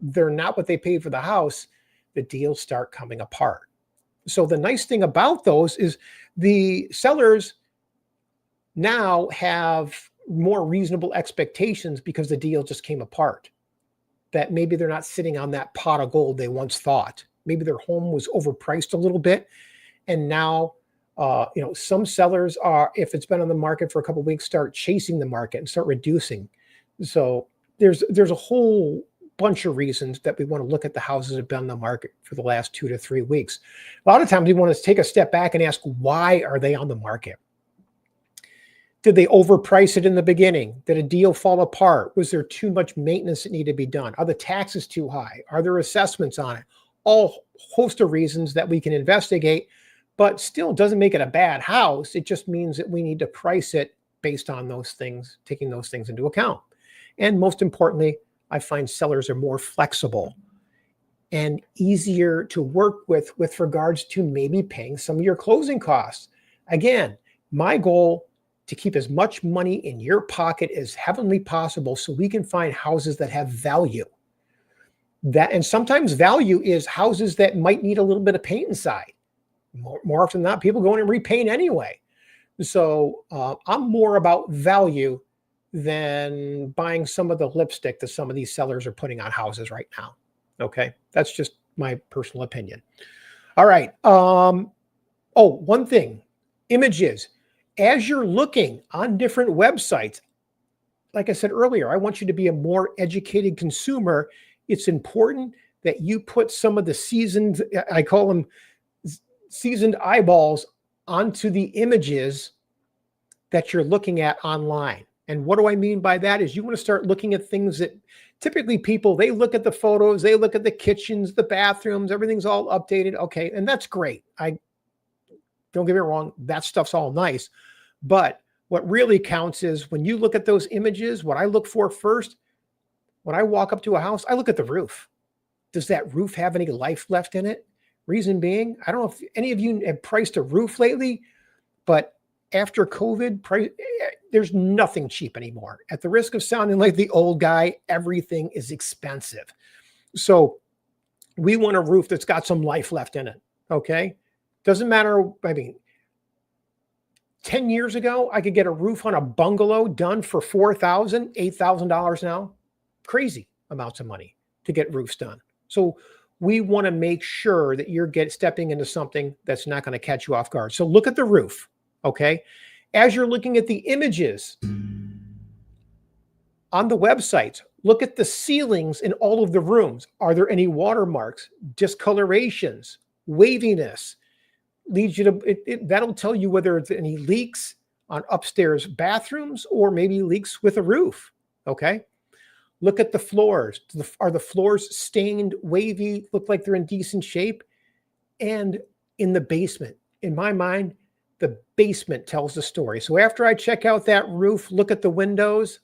they're not what they paid for the house, the deals start coming apart. So the nice thing about those is the sellers now have more reasonable expectations because the deal just came apart. That maybe they're not sitting on that pot of gold they once thought. Maybe their home was overpriced a little bit. And now, some sellers are, if it's been on the market for a couple of weeks, start chasing the market and start reducing. So there's a whole bunch of reasons that we want to look at the houses that have been on the market for the last 2 to 3 weeks. A lot of times we want to take a step back and ask, why are they on the market? Did they overprice it in the beginning? Did a deal fall apart? Was there too much maintenance that needed to be done? Are the taxes too high? Are there assessments on it? All host of reasons that we can investigate, but still doesn't make it a bad house. It just means that we need to price it based on those things, taking those things into account. And most importantly, I find sellers are more flexible and easier to work with regards to maybe paying some of your closing costs. Again, my goal to keep as much money in your pocket as heavenly possible so we can find houses that have value. And sometimes value is houses that might need a little bit of paint inside. More often than not, people go in and repaint anyway. So I'm more about value than buying some of the lipstick that some of these sellers are putting on houses right now. Okay, that's just my personal opinion. All right. One thing, images. As you're looking on different websites, like I said earlier, I want you to be a more educated consumer. It's important that you put some of the seasoned, I call them seasoned eyeballs, onto the images that you're looking at online. And what do I mean by that is you want to start looking at things that typically people, they look at the photos, they look at the kitchens, the bathrooms, everything's all updated. Okay. And that's great. Don't get me wrong. That stuff's all nice. But what really counts is when you look at those images, what I look for first, when I walk up to a house, I look at the roof. Does that roof have any life left in it? Reason being, I don't know if any of you have priced a roof lately, but after COVID, there's nothing cheap anymore. At the risk of sounding like the old guy, everything is expensive. So we want a roof that's got some life left in it. Okay. Doesn't matter. I mean, 10 years ago, I could get a roof on a bungalow done for $4,000, $8,000 now. Crazy amounts of money to get roofs done. So we want to make sure that you're stepping into something that's not going to catch you off guard. So look at the roof. Okay. As you're looking at the images on the websites, look at the ceilings in all of the rooms. Are there any watermarks, discolorations, waviness? Leads you to that'll tell you whether it's any leaks on upstairs bathrooms or maybe leaks with a roof. Okay. Look at the floors. Are the floors stained, wavy, look like they're in decent shape? And in the basement, in my mind, the basement tells the story. So after I check out that roof, look at the windows,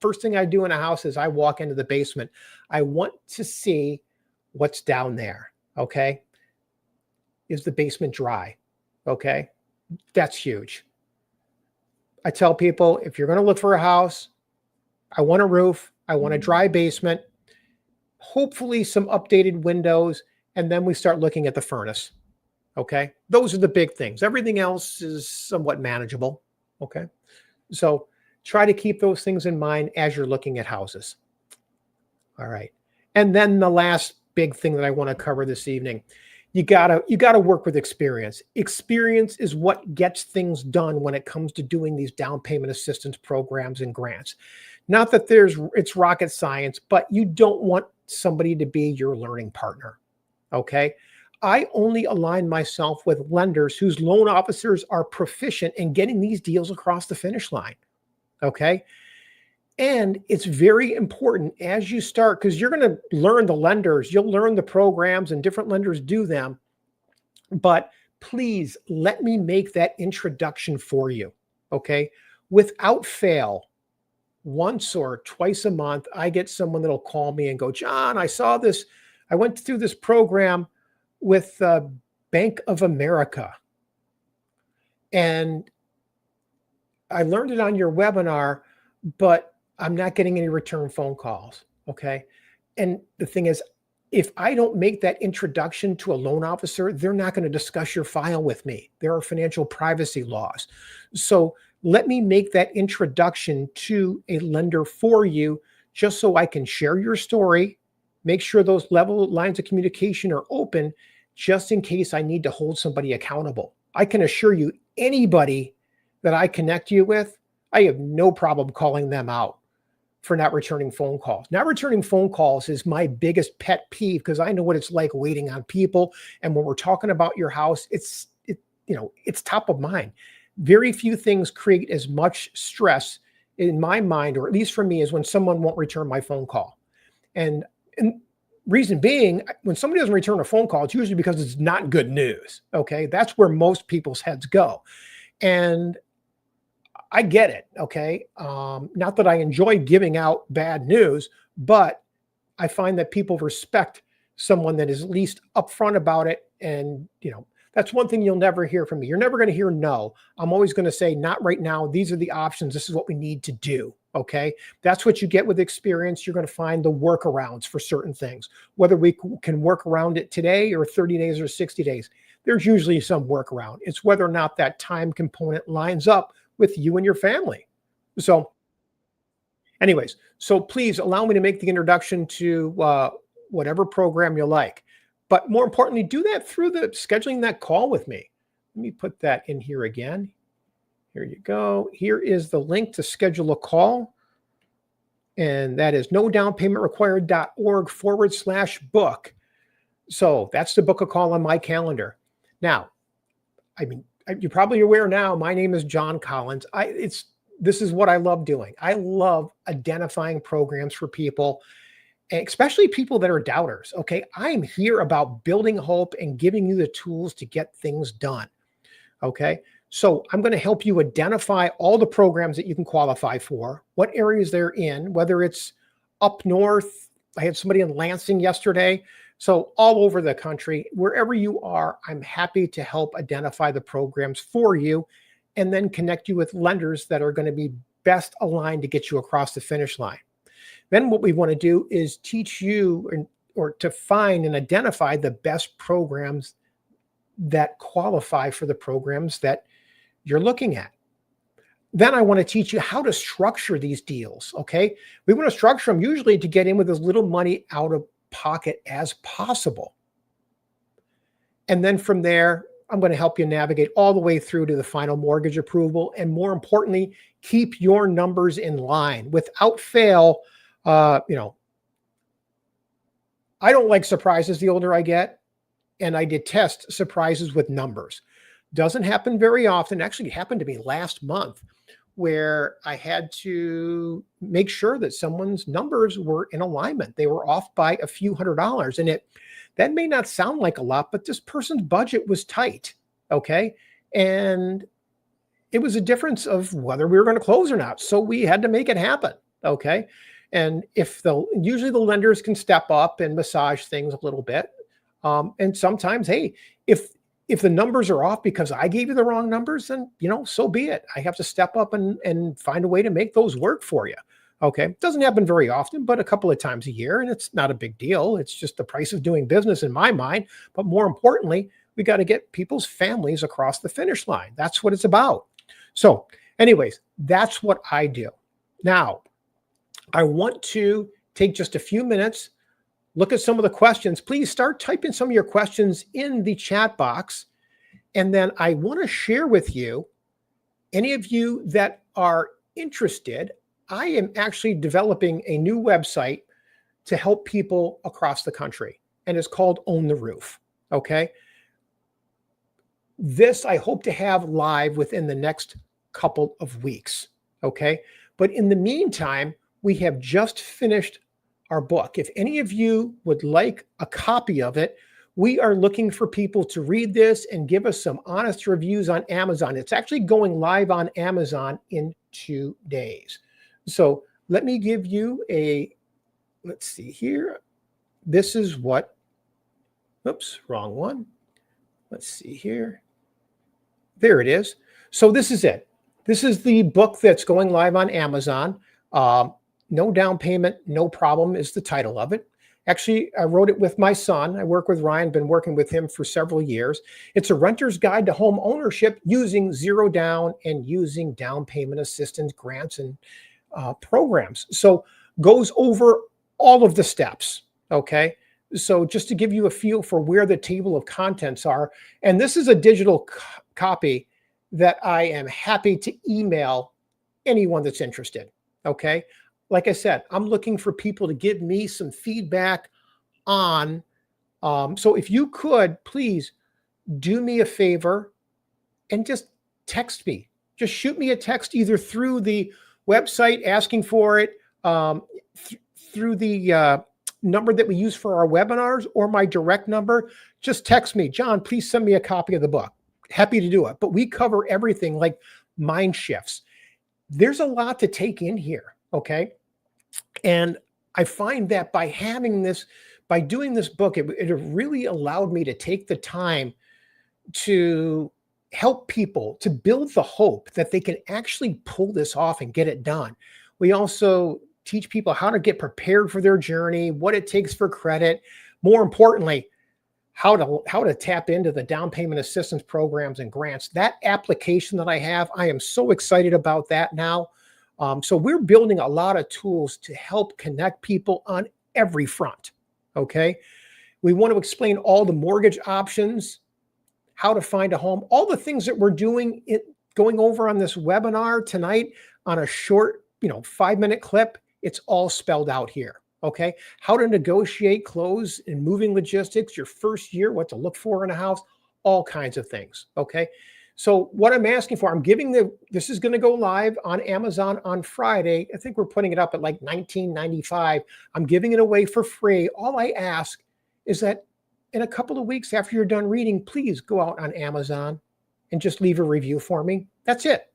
first thing I do in a house is I walk into the basement. I want to see what's down there. Okay. Is the basement dry? Okay. That's huge. I tell people, if you're going to look for a house, I want a roof. I want a dry basement, hopefully some updated windows, and then we start looking at the furnace. Okay. Those are the big things. Everything else is somewhat manageable. Okay. So try to keep those things in mind as you're looking at houses. All right. And then the last big thing that I want to cover this evening, you gotta work with experience. Experience is what gets things done when it comes to doing these down payment assistance programs and grants. Not that it's rocket science, but you don't want somebody to be your learning partner. Okay. I only align myself with lenders whose loan officers are proficient in getting these deals across the finish line. Okay. And it's very important as you start, because you're going to learn the lenders, you'll learn the programs, and different lenders do them. But please let me make that introduction for you. Okay. Without fail, once or twice a month, I get someone that'll call me and go, John, I saw this. I went through this program with Bank of America, and I learned it on your webinar, but I'm not getting any return phone calls. Okay. And the thing is, if I don't make that introduction to a loan officer, they're not going to discuss your file with me. There are financial privacy laws. So let me make that introduction to a lender for you, just so I can share your story, make sure those lines of communication are open, just in case I need to hold somebody accountable. I can assure you, anybody that I connect you with, I have no problem calling them out for not returning phone calls. Not returning phone calls is my biggest pet peeve, because I know what it's like waiting on people. And when we're talking about your house, it's top of mind. Very few things create as much stress in my mind, or at least for me, as when someone won't return my phone call. And reason being, when somebody doesn't return a phone call, it's usually because it's not good news. Okay. That's where most people's heads go. And I get it. Okay. Not that I enjoy giving out bad news, but I find that people respect someone that is at least upfront about it. And, that's one thing you'll never hear from me. You're never going to hear no. I'm always going to say, not right now. These are the options. This is what we need to do. Okay. That's what you get with experience. You're going to find the workarounds for certain things, whether we can work around it today or 30 days or 60 days. There's usually some workaround. It's whether or not that time component lines up with you and your family. So anyways, so please allow me to make the introduction to whatever program you like. But more importantly, do that through scheduling that call with me. Let me put that in here again. Here you go. Here is the link to schedule a call. And that is nodownpaymentrequired.org/book. So that's to book a call on my calendar. Now, you're probably aware now, my name is John Collins. This is what I love doing. I love identifying programs for people, especially people that are doubters. Okay. I'm here about building hope and giving you the tools to get things done. Okay. So I'm going to help you identify all the programs that you can qualify for, what areas they're in, whether it's up north. I had somebody in Lansing yesterday. So all over the country, wherever you are, I'm happy to help identify the programs for you and then connect you with lenders that are going to be best aligned to get you across the finish line. Then what we want to do is teach you or to find and identify the best programs that qualify for the programs that you're looking at. Then I want to teach you how to structure these deals, okay? We want to structure them usually to get in with as little money out of pocket as possible. And then from there, I'm going to help you navigate all the way through to the final mortgage approval. And more importantly, keep your numbers in line. Without fail, I don't like surprises the older I get, and I detest surprises with numbers. Doesn't happen very often. Actually, it happened to me last month where I had to make sure that someone's numbers were in alignment. They were off by a few $100s, and that may not sound like a lot, but this person's budget was tight, okay? And it was a difference of whether we were going to close or not. So we had to make it happen, okay? And usually the lenders can step up and massage things a little bit. And sometimes, hey, if the numbers are off because I gave you the wrong numbers, then, so be it. I have to step up and find a way to make those work for you. Okay. It doesn't happen very often, but a couple of times a year, and it's not a big deal. It's just the price of doing business in my mind. But more importantly, we got to get people's families across the finish line. That's what it's about. So anyways, that's what I do. Now, I want to take just a few minutes, look at some of the questions. Please start typing some of your questions in the chat box. And then I want to share with you, any of you that are interested, I am actually developing a new website to help people across the country. And it's called Own the Roof. Okay. This I hope to have live within the next couple of weeks. Okay. But in the meantime, we have just finished our book. If any of you would like a copy of it, we are looking for people to read this and give us some honest reviews on Amazon. It's actually going live on Amazon in 2 days. So let me give you let's see here. This is what, oops, wrong one. Let's see here. There it is. So this is it. This is the book that's going live on Amazon. No Down Payment, No Problem is the title of it. Actually, I wrote it with my son. I work with Ryan, been working with him for several years. It's a renter's guide to home ownership using zero down and using down payment assistance grants and programs. So goes over all of the steps, okay? So just to give you a feel for where the table of contents are, and this is a digital copy that I am happy to email anyone that's interested, okay? Like I said, I'm looking for people to give me some feedback on. So if you could, please do me a favor and just text me. Just shoot me a text either through the website asking for it, through the number that we use for our webinars, or my direct number. Just text me, John, please send me a copy of the book. Happy to do it. But we cover everything like mind shifts. There's a lot to take in here, okay? And I find that by doing this book, it really allowed me to take the time to help people to build the hope that they can actually pull this off and get it done. We also teach people how to get prepared for their journey, what it takes for credit, more importantly, how to tap into the down payment assistance programs and grants. That application that I have, I am so excited about that now. So we're building a lot of tools to help connect people on every front, okay? We want to explain all the mortgage options, how to find a home, all the things that we're doing, going over on this webinar tonight on a short, 5-minute clip. It's all spelled out here, okay? How to negotiate, close, and moving logistics, your first year, what to look for in a house, all kinds of things, okay? So what I'm asking for, this is going to go live on Amazon on Friday. I think we're putting it up at like $19.95. I'm giving it away for free. All I ask is that in a couple of weeks after you're done reading, please go out on Amazon and just leave a review for me. That's it.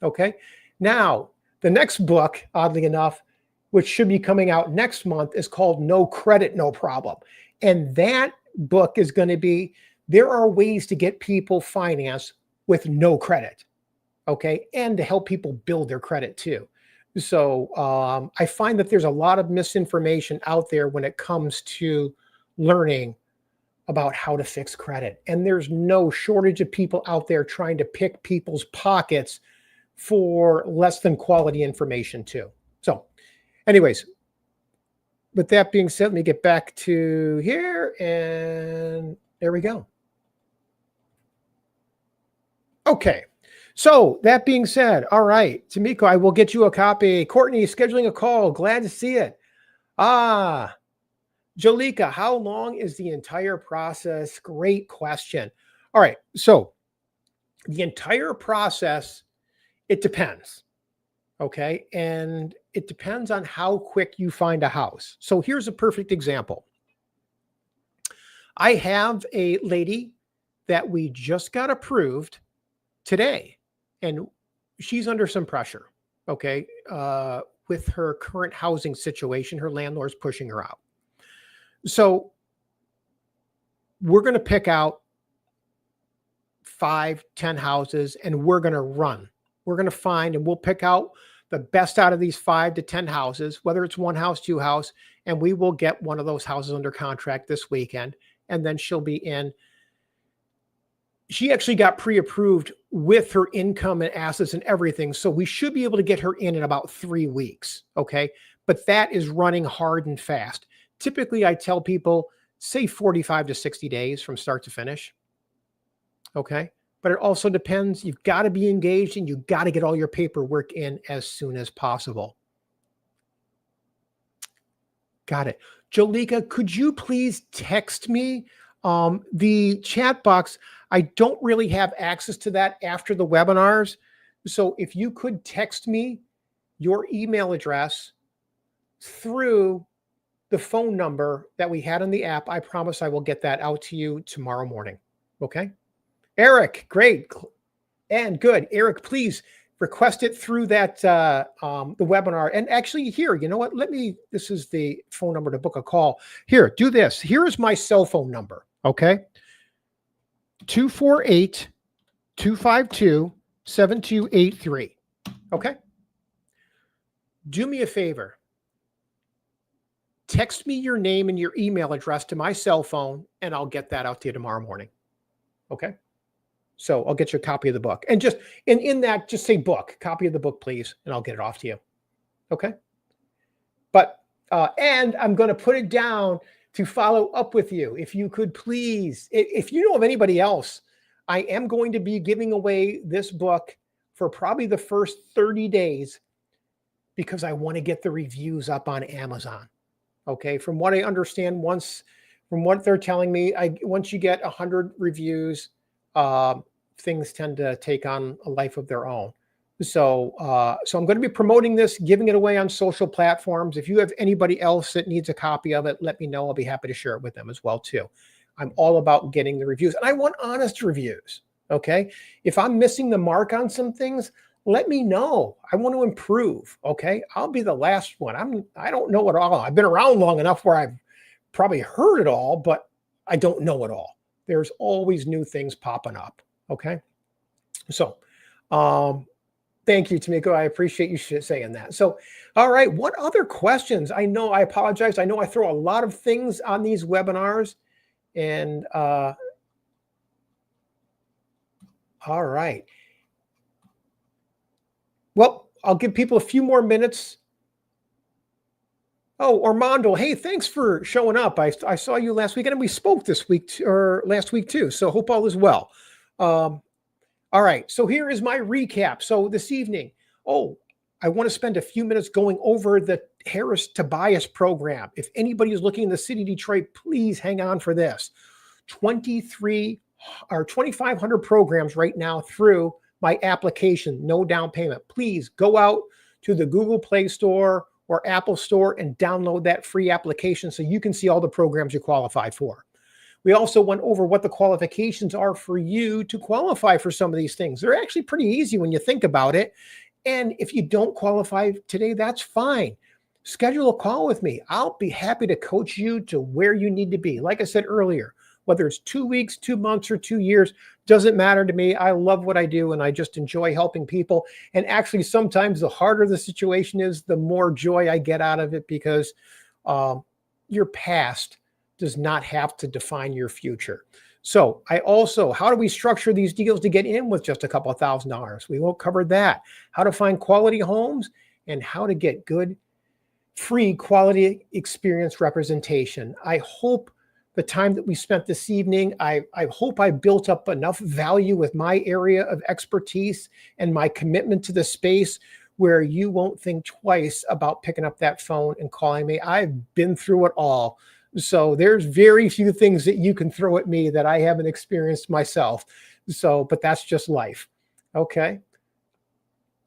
Okay. Now, the next book, oddly enough, which should be coming out next month, is called No Credit, No Problem. And that book is going to be, there are ways to get people financed with no credit. okay, and to help people build their credit too. So I find that there's a lot of misinformation out there when it comes to learning about how to fix credit. And there's no shortage of people out there trying to pick people's pockets for less than quality information too. So anyways, with that being said, let me get back to here, and there we go. Okay. So that being said, all right, Tamiko, I will get you a copy. Courtney, scheduling a call. Glad to see it. Jolika, how long is the entire process? Great question. All right. So the entire process, it depends. Okay. And it depends on how quick you find a house. So here's a perfect example. I have a lady that we just got approved today, and she's under some pressure. Okay. With her current housing situation, her landlord's pushing her out. So we're going to pick out 5, 10 houses, and we're going to run. We're going to find, and we'll pick out the best out of these 5 to 10 houses, whether it's 1 house, 2 house, and we will get one of those houses under contract this weekend. And then she'll be in. She actually got pre-approved with her income and assets and everything. So we should be able to get her in about 3 weeks. Okay. But that is running hard and fast. Typically, I tell people, say 45 to 60 days from start to finish. Okay. But it also depends. You've got to be engaged, and you've got to get all your paperwork in as soon as possible. Got it. Jolika, could you please text me the chat box? I don't really have access to that after the webinars. So if you could text me your email address through the phone number that we had in the app, I promise I will get that out to you tomorrow morning. Okay. Eric, great. And good. Eric, please request it through that, the webinar. And actually here, you know what? This is the phone number to book a call. Here, do this. Here is my cell phone number. Okay. 248-252-7283. Okay. Do me a favor. Text me your name and your email address to my cell phone, and I'll get that out to you tomorrow morning. Okay. So I'll get you a copy of the book, and just in that, just say book, copy of the book, please. And I'll get it off to you. Okay. But, and I'm going to put it down to follow up with you. If you could please, if you know of anybody else, I am going to be giving away this book for probably the first 30 days because I want to get the reviews up on Amazon. Okay. From what I understand, from what they're telling me, once you get 100 reviews, things tend to take on a life of their own. So I'm going to be promoting this, giving it away on social platforms. If you have anybody else that needs a copy of it, let me know. I'll be happy to share it with them as well too. I'm all about getting the reviews, and I want honest reviews. Okay. If I'm missing the mark on some things, let me know. I want to improve. Okay. I'll be the last one. I don't know it all. I've been around long enough where I've probably heard it all, but I don't know it all. There's always new things popping up. Okay. So, thank you, Tamiko. I appreciate you saying that. So, all right. What other questions? I apologize. I know I throw a lot of things on these webinars, and, all right. Well, I'll give people a few more minutes. Oh, Armando, hey, thanks for showing up. I saw you last week, and we spoke this week or last week too. So hope all is well. All right. So here is my recap. So this evening, I want to spend a few minutes going over the Harris Tobias program. If anybody is looking in the city of Detroit, please hang on for this. 2,500 programs right now through my application, no down payment. Please go out to the Google Play Store or Apple Store and download that free application so you can see all the programs you qualify for. We also went over what the qualifications are for you to qualify for some of these things. They're actually pretty easy when you think about it. And if you don't qualify today, that's fine. Schedule a call with me. I'll be happy to coach you to where you need to be. Like I said earlier, whether it's 2 weeks, 2 months, or 2 years, doesn't matter to me. I love what I do and I just enjoy helping people. And actually, sometimes the harder the situation is, the more joy I get out of it, because your past does not have to define your future. So how do we structure these deals to get in with just a couple of $1,000s? We won't cover that. How to find quality homes and how to get good, free quality experience representation. I hope the time that we spent this evening, I hope I built up enough value with my area of expertise and my commitment to the space where you won't think twice about picking up that phone and calling me. I've been through it all. So there's very few things that you can throw at me that I haven't experienced myself. But that's just life. Okay.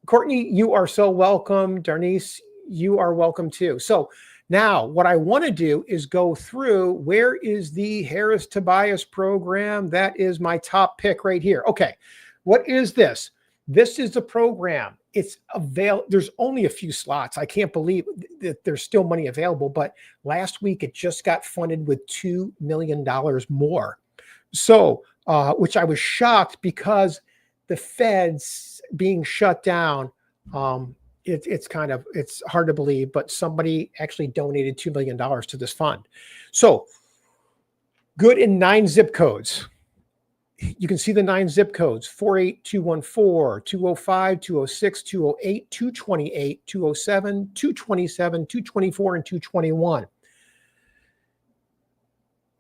Courtney, you are so welcome. Darnice, you are welcome too. So now what I want to do is go through, where is the Harris Tobias program? That is my top pick right here. Okay. What is this? This is the program. It's available. There's only a few slots. I can't believe that there's still money available, but last week it just got funded with $2 million more. So, which I was shocked, because the Feds being shut down, it's hard to believe, but somebody actually donated $2 million to this fund. So good in 9 zip codes. You can see the 9 zip codes: 48214, 205, 206, 208, 228, 207, 227, 224, and 221.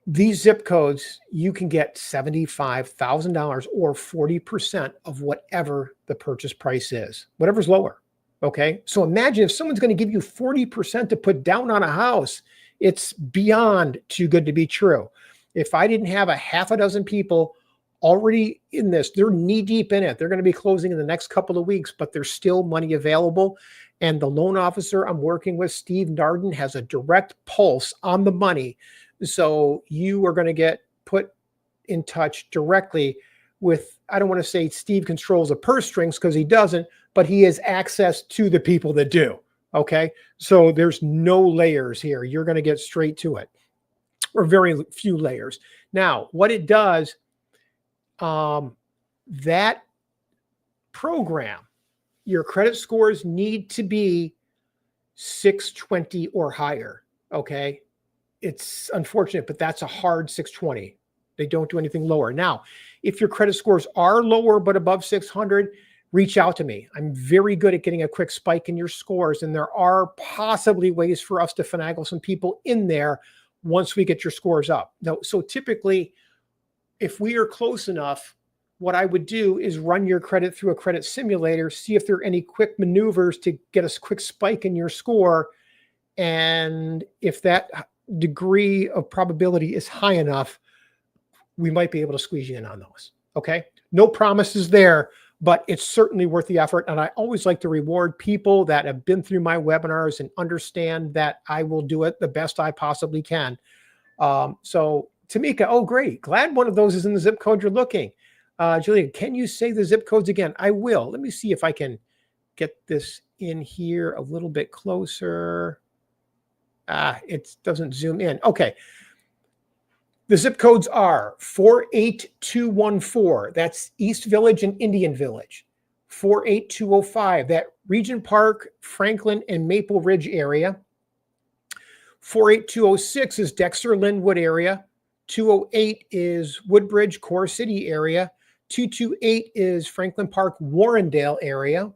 These zip codes, you can get $75,000 or 40% of whatever the purchase price is, whatever's lower. Okay. So imagine if someone's going to give you 40% to put down on a house, it's beyond too good to be true. If I didn't have a half a dozen people already in this, they're knee deep in it. They're going to be closing in the next couple of weeks, but there's still money available. And the loan officer I'm working with, Steve Narden, has a direct pulse on the money. So you are going to get put in touch directly with, I don't want to say Steve controls the purse strings, because he doesn't, but he has access to the people that do. Okay. So there's no layers here. You're going to get straight to it, or very few layers. Now, what it does, that program, your credit scores need to be 620 or higher. Okay. It's unfortunate, but that's a hard 620. They don't do anything lower. Now, if your credit scores are lower but above 600, reach out to me. I'm very good at getting a quick spike in your scores, and there are possibly ways for us to finagle some people in there once we get your scores up. Now, so typically, if we are close enough, what I would do is run your credit through a credit simulator, see if there are any quick maneuvers to get a quick spike in your score. And if that degree of probability is high enough, we might be able to squeeze you in on those. Okay. No promises there, but it's certainly worth the effort. And I always like to reward people that have been through my webinars and understand that I will do it the best I possibly can. So Tamika, oh, great. Glad one of those is in the zip code you're looking. Julia, can you say the zip codes again? I will. Let me see if I can get this in here a little bit closer. It doesn't zoom in. Okay. The zip codes are 48214. That's East Village and Indian Village. 48205, that Regent Park, Franklin, and Maple Ridge area. 48206 is Dexter, Linwood area. 208 is Woodbridge, Core City area. 228 is Franklin Park, Warrendale area.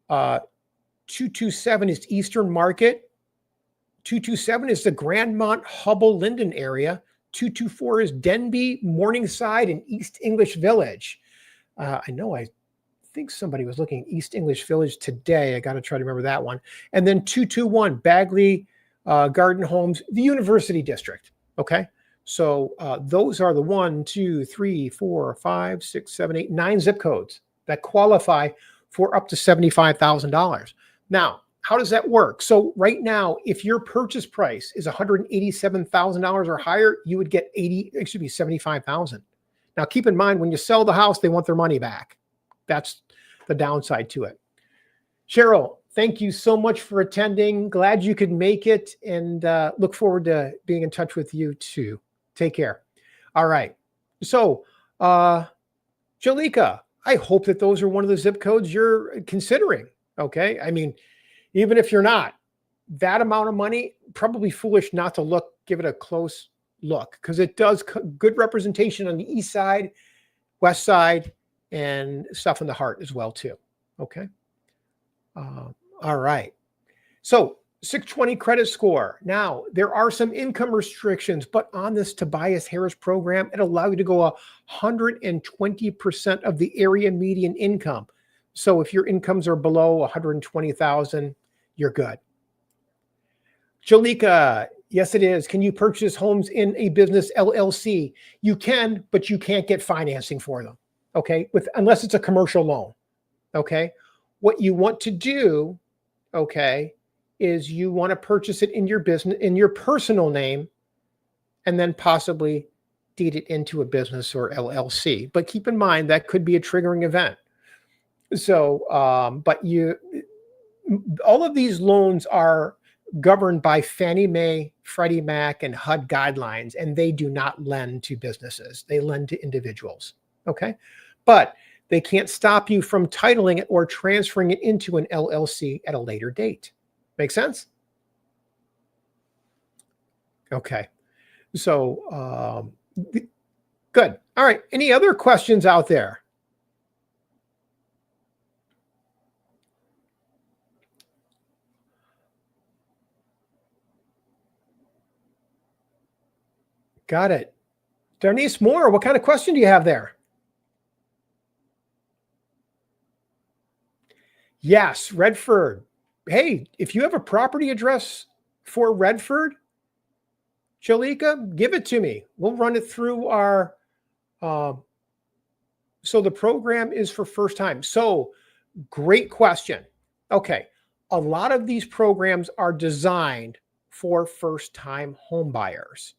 227 is Eastern Market. 227 is the Grandmont, Hubble, Linden area. 224 is Denby, Morningside, and East English Village. I think somebody was looking at East English Village today. I got to try to remember that one. And then 221, Bagley, Garden Homes, the University District. Okay. So those are the 1, 2, 3, 4, 5, 6, 7, 8, 9 zip codes that qualify for up to $75,000. Now, how does that work? So right now, if your purchase price is $187,000 or higher, you would get $75,000. Now, keep in mind, when you sell the house, they want their money back. That's the downside to it. Cheryl, thank you so much for attending. Glad you could make it, and look forward to being in touch with you too. Take care. All right. So, Jalika, I hope that those are one of the zip codes you're considering. Okay. I mean, even if you're not, that amount of money, probably foolish not to give it a close look, because it does good representation on the east side, west side, and stuff in the heart as well too. Okay. All right. So 620 credit score. Now, there are some income restrictions, but on this Tobias Harris program, it allows you to go 120% of the area median income. So if your incomes are below 120,000, you're good. Jalika, yes, it is. Can you purchase homes in a business LLC? You can, but you can't get financing for them. Okay, unless it's a commercial loan. Okay, what you want to do, okay, is you want to purchase it in your business, in your personal name, and then possibly deed it into a business or LLC. But keep in mind that could be a triggering event. So, but all of these loans are governed by Fannie Mae, Freddie Mac, and HUD guidelines, and they do not lend to businesses. They lend to individuals. Okay, but they can't stop you from titling it or transferring it into an LLC at a later date. Make sense? Okay. So, good. All right. Any other questions out there? Got it. Darnice Moore, what kind of question do you have there? Yes, Redford. Hey, if you have a property address for Redford, Jalika, give it to me. We'll run it through our, so the program is for first time. So great question. Okay. A lot of these programs are designed for first time home buyers.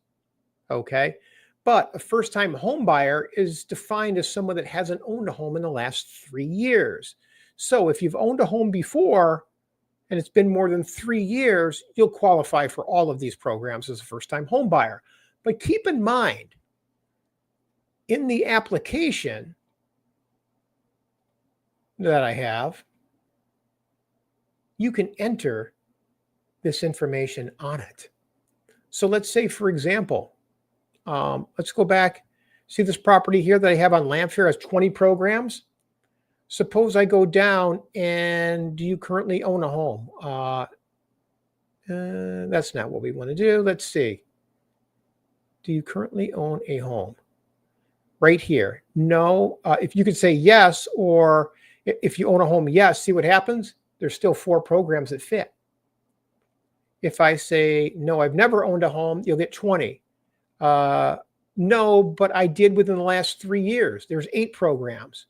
Okay. But a first time home buyer is defined as someone that hasn't owned a home in the last 3 years. So if you've owned a home before and it's been more than 3 years, you'll qualify for all of these programs as a first time home buyer. But keep in mind, in the application that I have, you can enter this information on it. So let's say, for example, let's go back. See this property here that I have on Lamphere has 20 programs. Suppose I go down and do you currently own a home? That's not what we want to do. Let's see. Do you currently own a home? Right here. No. If you could say yes, or if you own a home, yes, see what happens? There's still 4 programs that fit. If I say, no, I've never owned a home, you'll get 20. No, but I did within the last 3 years. There's 8 programs.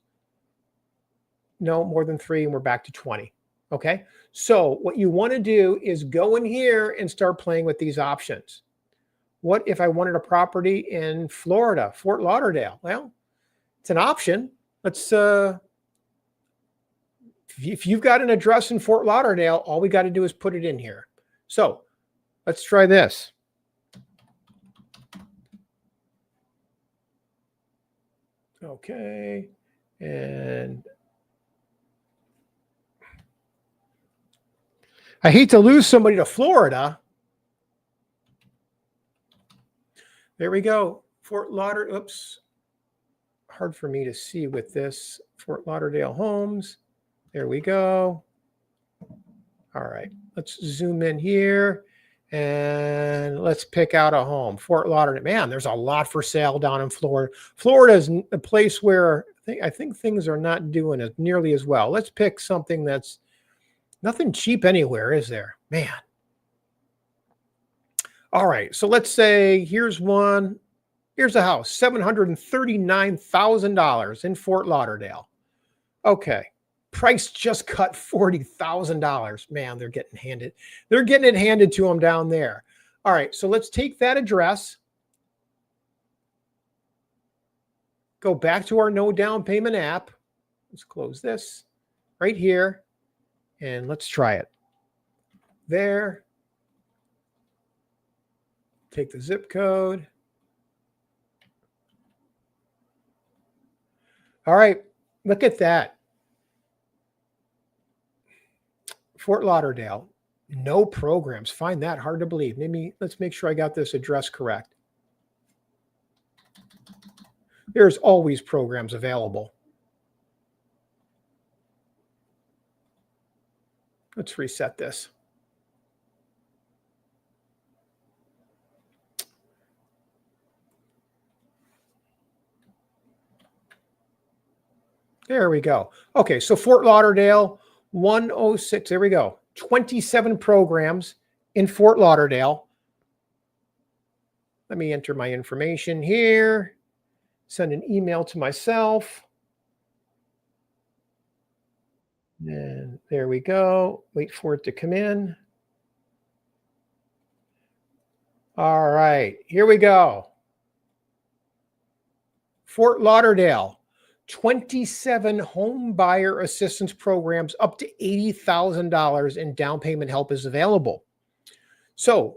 No, more than 3, and we're back to 20. Okay. So what you want to do is go in here and start playing with these options. What if I wanted a property in Florida, Fort Lauderdale? Well, it's an option. Let's, if you've got an address in Fort Lauderdale, all we got to do is put it in here. So let's try this. Okay. And I hate to lose somebody to Florida. There we go. Fort Lauderdale. Oops. Hard for me to see with this. Fort Lauderdale homes. There we go. All right. Let's zoom in here and let's pick out a home. Fort Lauderdale. Man, there's a lot for sale down in Florida. Florida is a place where I think things are not doing it nearly as well. Let's pick something that's nothing cheap anywhere, is there? Man. All right. So let's say here's one. Here's a house, $739,000 in Fort Lauderdale. Okay. Price just cut $40,000. Man, they're getting it handed to them down there. All right. So let's take that address. Go back to our no down payment app. Let's close this right here. And let's try it. There. Take the zip code. All right. Look at that. Fort Lauderdale. No programs. Find that hard to believe. Let's make sure I got this address correct. There's always programs available. Let's reset this. There we go. Okay, so Fort Lauderdale, 106. There we go. 27 programs in Fort Lauderdale. Let me enter my information here. Send an email to myself. And there we go. Wait for it to come in. All right, here we go. Fort Lauderdale, 27 home buyer assistance programs up to $80,000 in down payment help is available. So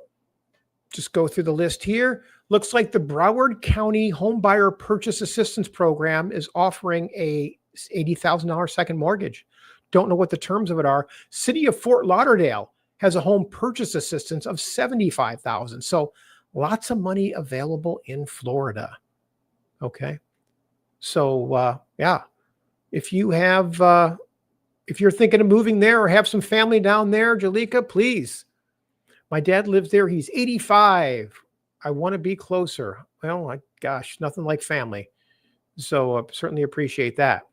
just go through the list here. Looks like the Broward County Home Buyer Purchase Assistance Program is offering a $80,000 second mortgage. Don't know what the terms of it are. City of Fort Lauderdale has a home purchase assistance of $75,000. So lots of money available in Florida. Okay. So yeah, if you have, if you're thinking of moving there or have some family down there, Jalika, please. My dad lives there. He's 85. I want to be closer. Well, gosh, nothing like family. So certainly appreciate that.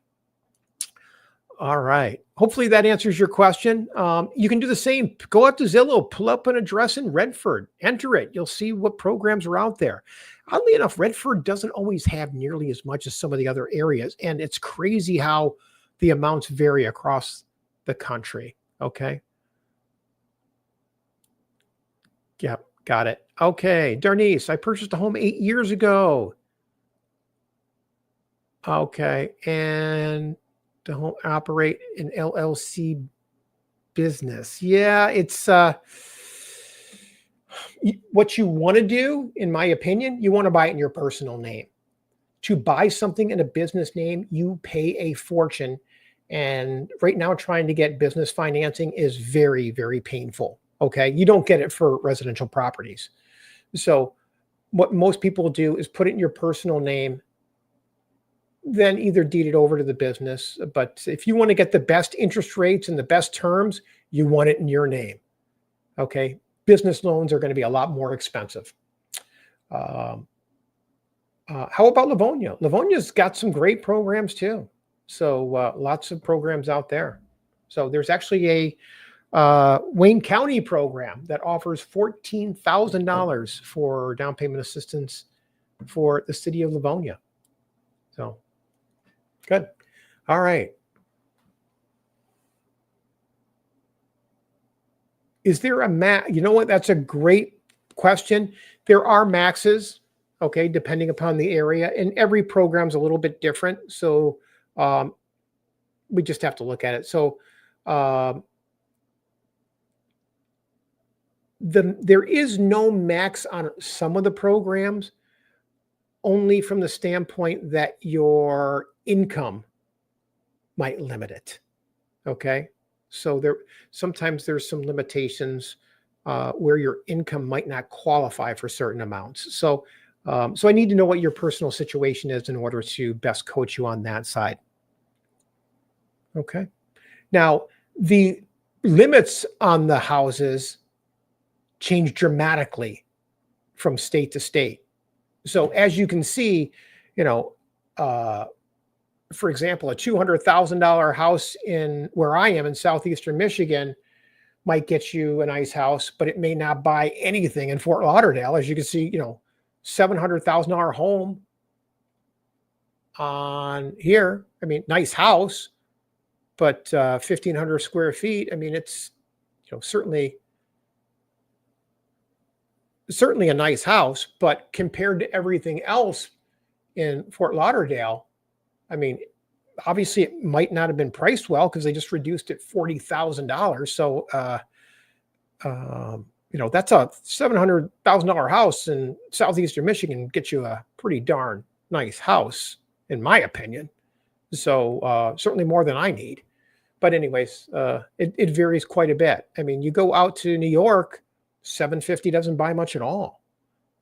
All right. Hopefully that answers your question. You can do the same. Go out to Zillow, pull up an address in Redford, enter it. You'll see what programs are out there. Oddly enough, Redford doesn't always have nearly as much as some of the other areas. And it's crazy how the amounts vary across the country. Okay. Yep. Got it. Okay. Darnice, I purchased a home 8 years ago. Okay. And the home operate an LLC business. Yeah. It's, what you want to do, in my opinion, you want to buy it in your personal name. To buy something in a business name, you pay a fortune. And right now, trying to get business financing is very, very painful. Okay. You don't get it for residential properties. So what most people do is put it in your personal name, then either deed it over to the business. But if you want to get the best interest rates and the best terms, you want it in your name. Okay. Business loans are going to be a lot more expensive. How about Livonia? Livonia's got some great programs too. So lots of programs out there. So there's actually a Wayne County program that offers $14,000 for down payment assistance for the city of Livonia. So good. All right. Is there a max? You know what? That's a great question. There are maxes, okay, depending upon the area, and every program's a little bit different. So we just have to look at it. So there is no max on some of the programs, only from the standpoint that your income might limit it. Okay. So sometimes there's some limitations where your income might not qualify for certain amounts. So I need to know what your personal situation is in order to best coach you on that side. Okay. Now, the limits on the houses change dramatically from state to state. So as you can see, you know, for example, a $200,000 house in where I am in southeastern Michigan might get you a nice house, but it may not buy anything in Fort Lauderdale. As you can see, you know, $700,000 home on here. I mean, nice house, but 1,500 square feet. I mean, it's, you know, certainly a nice house, but compared to everything else in Fort Lauderdale, I mean, obviously it might not have been priced well because they just reduced it $40,000. So, you know, that's a $700,000 house in southeastern Michigan, gets you a pretty darn nice house, in my opinion. So certainly more than I need. But anyways, it varies quite a bit. I mean, you go out to New York, 750 doesn't buy much at all.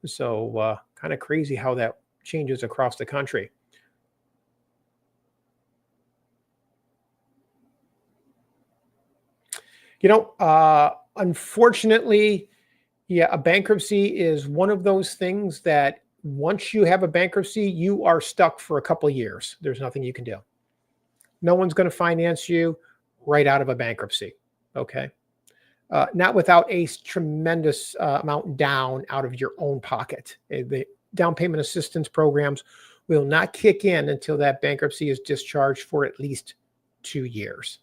So kind of crazy how that changes across the country. Unfortunately, yeah, a bankruptcy is one of those things that once you have a bankruptcy, you are stuck for a couple of years. There's nothing you can do. No one's going to finance you right out of a bankruptcy. Okay. Not without a tremendous amount down out of your own pocket. The down payment assistance programs will not kick in until that bankruptcy is discharged for at least 2 years.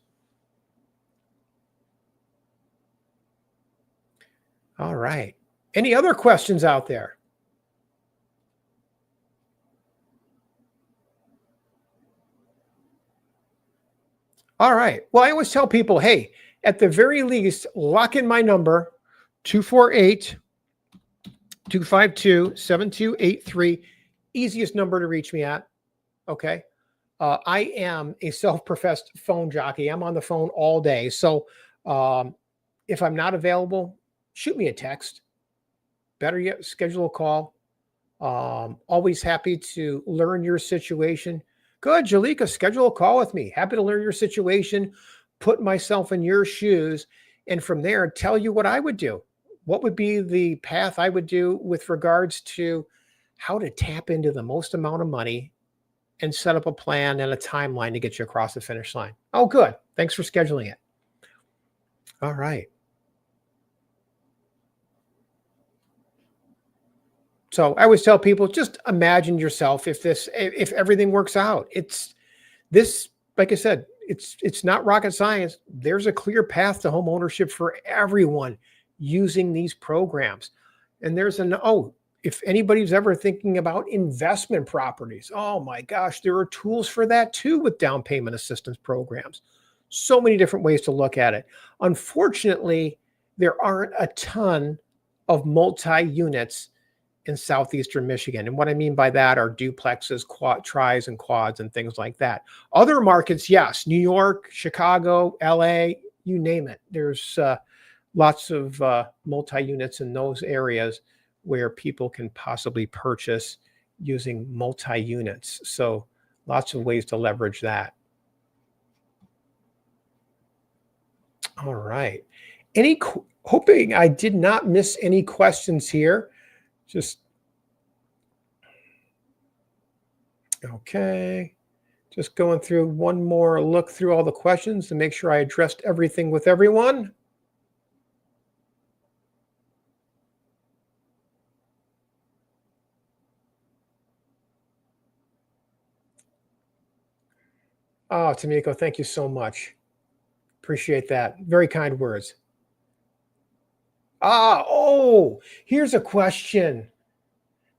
All right. Any other questions out there? All right. Well, I always tell people, hey, at the very least, lock in my number, 248 252 7283. Easiest number to reach me at. Okay. I am a self-professed phone jockey. I'm on the phone all day. So if I'm not available, shoot me a text. Better yet, schedule a call. Always happy to learn your situation. Good, Jalika, schedule a call with me. Happy to learn your situation, put myself in your shoes, and from there, tell you what I would do. What would be the path I would do with regards to how to tap into the most amount of money and set up a plan and a timeline to get you across the finish line. Oh, good. Thanks for scheduling it. All right. So I always tell people, just imagine yourself if everything works out. It's this, like I said, it's not rocket science. There's a clear path to home ownership for everyone using these programs. And if anybody's ever thinking about investment properties, oh my gosh, there are tools for that too with down payment assistance programs. So many different ways to look at it. Unfortunately, there aren't a ton of multi-units in southeastern Michigan. And what I mean by that are duplexes, tris and quads and things like that. Other markets, yes, New York, Chicago, LA, you name it. There's lots of multi-units in those areas where people can possibly purchase using multi-units. So lots of ways to leverage that. All right. Hoping I did not miss any questions here. Okay. Just going through one more look through all the questions to make sure I addressed everything with everyone. Oh, Tamiko, thank you so much. Appreciate that. Very kind words. Here's a question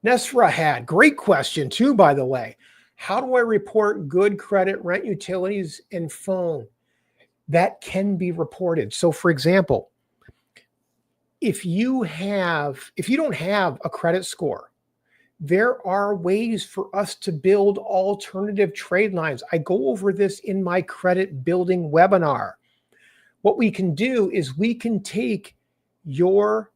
Nesra had. Great question, too, by the way. How do I report good credit, rent, utilities, and phone? That can be reported. So, for example, if you don't have a credit score, there are ways for us to build alternative trade lines. I go over this in my credit building webinar. What we can do is we can take your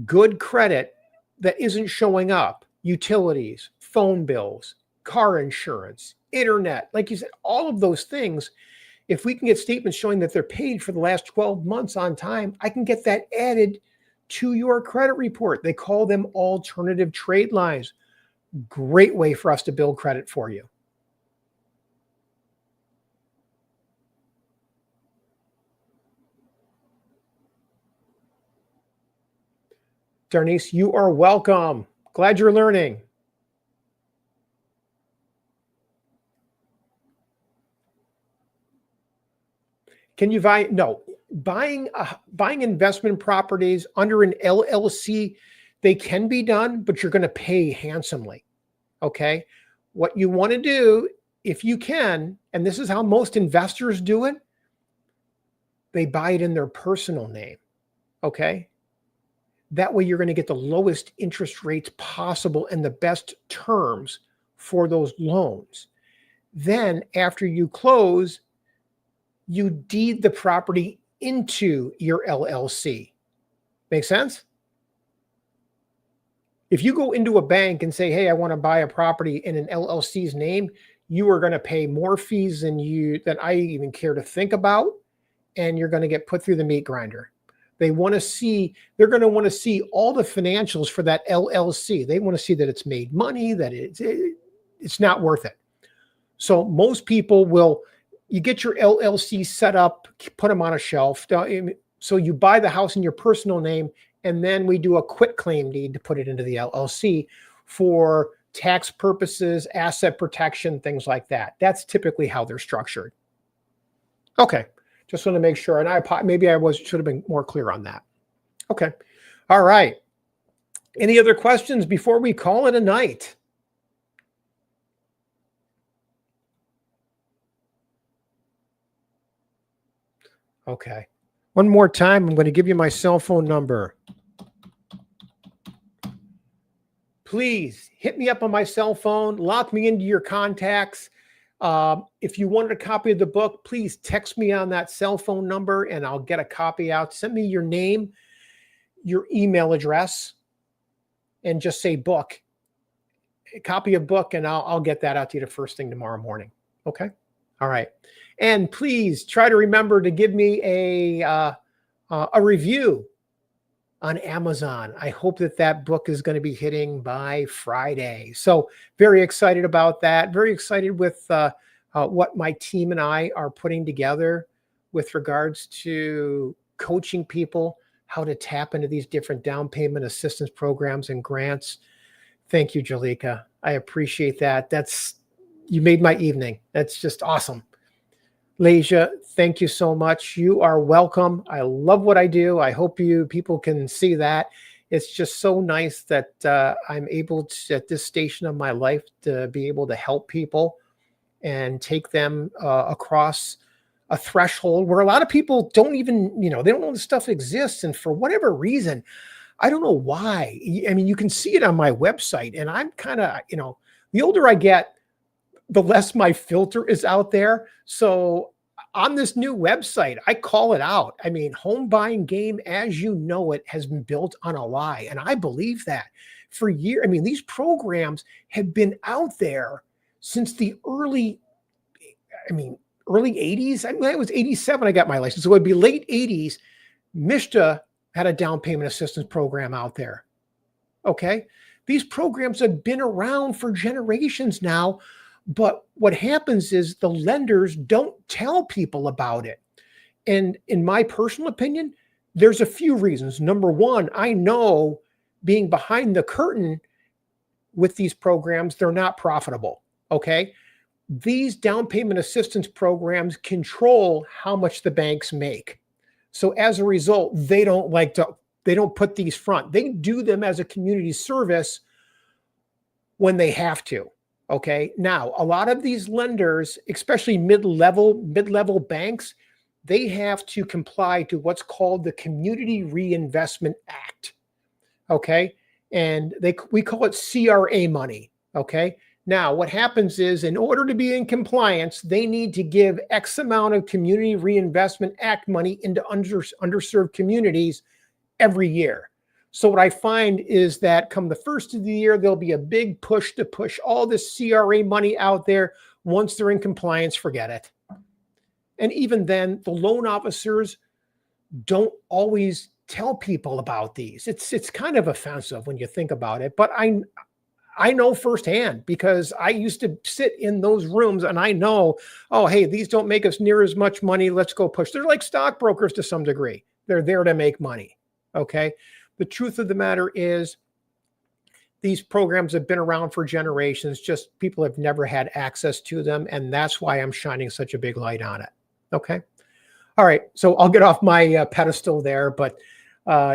good credit that isn't showing up, utilities, phone bills, car insurance, internet, like you said, all of those things. If we can get statements showing that they're paid for the last 12 months on time, I can get that added to your credit report. They call them alternative trade lines. Great way for us to build credit for you. Darnice, you are welcome. Glad you're learning. Can you buy? No, buying investment properties under an LLC, they can be done, but you're going to pay handsomely. Okay. What you want to do, if you can, and this is how most investors do it, they buy it in their personal name. Okay. That way you're going to get the lowest interest rates possible and the best terms for those loans. Then after you close, you deed the property into your LLC. Make sense? If you go into a bank and say, hey, I want to buy a property in an LLC's name, you are going to pay more fees than I even care to think about, and you're going to get put through the meat grinder. They're going to want to see all the financials for that LLC. They want to see that it's made money, that it's not worth it. So most people you get your LLC set up, put them on a shelf. So you buy the house in your personal name, and then we do a quitclaim deed to put it into the LLC for tax purposes, asset protection, things like that. That's typically how they're structured. Okay, just want to make sure. And maybe I should have been more clear on that. Okay, all right. Any other questions before we call it a night? Okay. One more time, I'm going to give you my cell phone number. Please hit me up on my cell phone, lock me into your contacts. If you wanted a copy of the book, please text me on that cell phone number and I'll get a copy out. Send me your name, your email address, and just say book. A copy of book, and I'll get that out to you the first thing tomorrow morning. Okay? All right. And please try to remember to give me a review on Amazon. I hope that book is going to be hitting by Friday. So very excited about that. Very excited with what my team and I are putting together with regards to coaching people how to tap into these different down payment assistance programs and grants. Thank you, Jalika. I appreciate that. You made my evening. That's just awesome. Leisha, thank you so much. You are welcome. I love what I do. I hope people can see that. It's just so nice that I'm able to, at this station of my life, to be able to help people and take them across a threshold where a lot of people don't even, they don't know this stuff exists. And for whatever reason, I don't know why. I mean, you can see it on my website, and I'm kind of, the older I get, the less my filter is out there. So on this new website, I call it out. I mean, home buying game as you know it has been built on a lie. And I believe that for years. I mean, these programs have been out there since the early 80s. I mean, it was 87 I got my license. So it would be late 80s. Mishta had a down payment assistance program out there. Okay. These programs have been around for generations now. But what happens is the lenders don't tell people about it. And in my personal opinion, there's a few reasons. Number one, I know being behind the curtain with these programs, they're not profitable. Okay. These down payment assistance programs control how much the banks make. So as a result, they don't put these front. They do them as a community service when they have to. Okay. Now, a lot of these lenders, especially mid-level banks, they have to comply to what's called the Community Reinvestment Act. Okay. And we call it CRA money. Okay. Now, what happens is, in order to be in compliance, they need to give X amount of Community Reinvestment Act money into underserved communities every year. So what I find is that come the first of the year, there'll be a big push to push all this CRA money out there. Once they're in compliance, forget it. And even then, the loan officers don't always tell people about these. It's kind of offensive when you think about it, but I know firsthand because I used to sit in those rooms and I know, oh, hey, these don't make us near as much money. Let's go push. They're like stockbrokers to some degree. They're there to make money. Okay. The truth of the matter is these programs have been around for generations, just people have never had access to them. And that's why I'm shining such a big light on it. Okay. All right. So I'll get off my pedestal there, but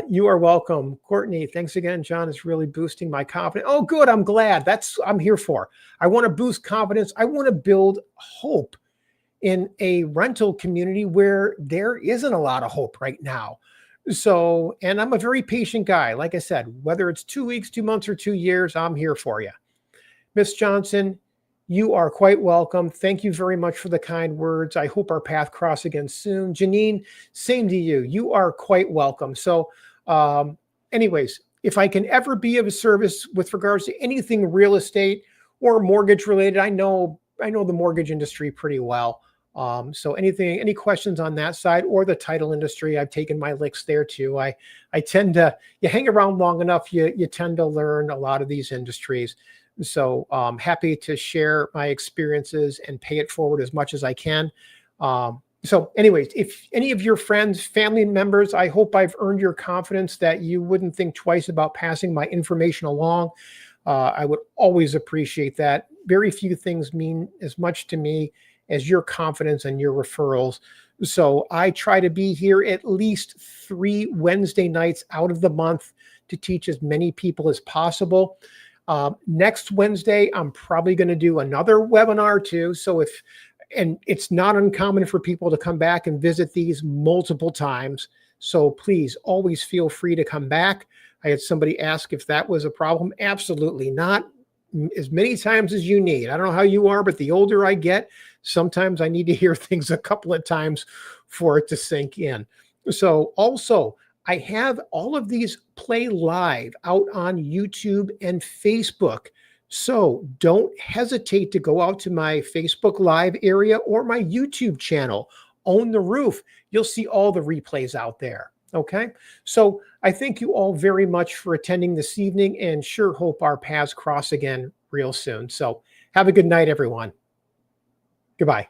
you are welcome. Courtney, thanks again, John. It's really boosting my confidence. Oh, good. I'm glad. I'm here for. I want to boost confidence. I want to build hope in a rental community where there isn't a lot of hope right now. So, and I'm a very patient guy. Like I said, whether it's 2 weeks, 2 months, or 2 years, I'm here for you. Miss Johnson, You are quite welcome. Thank you very much for the kind words. I hope our path cross again soon. Janine, same to you. You are quite welcome. So, anyways, if I can ever be of service with regards to anything real estate or mortgage related, I know the mortgage industry pretty well. So any questions on that side or the title industry, I've taken my licks there too. I tend to, you hang around long enough, you tend to learn a lot of these industries. So happy to share my experiences and pay it forward as much as I can. So anyways, if any of your friends, family members, I hope I've earned your confidence that you wouldn't think twice about passing my information along. I would always appreciate that. Very few things mean as much to me as your confidence and your referrals. So I try to be here at least 3 Wednesday nights out of the month to teach as many people as possible. Next Wednesday, I'm probably going to do another webinar too. So and it's not uncommon for people to come back and visit these multiple times. So please always feel free to come back. I had somebody ask if that was a problem. Absolutely not. As many times as you need. I don't know how you are, but the older I get, sometimes I need to hear things a couple of times for it to sink in. So also, I have all of these play live out on YouTube and Facebook. So don't hesitate to go out to my Facebook Live area or my YouTube channel, Own the Roof. You'll see all the replays out there. Okay. So I thank you all very much for attending this evening and sure hope our paths cross again real soon. So have a good night, everyone. Goodbye.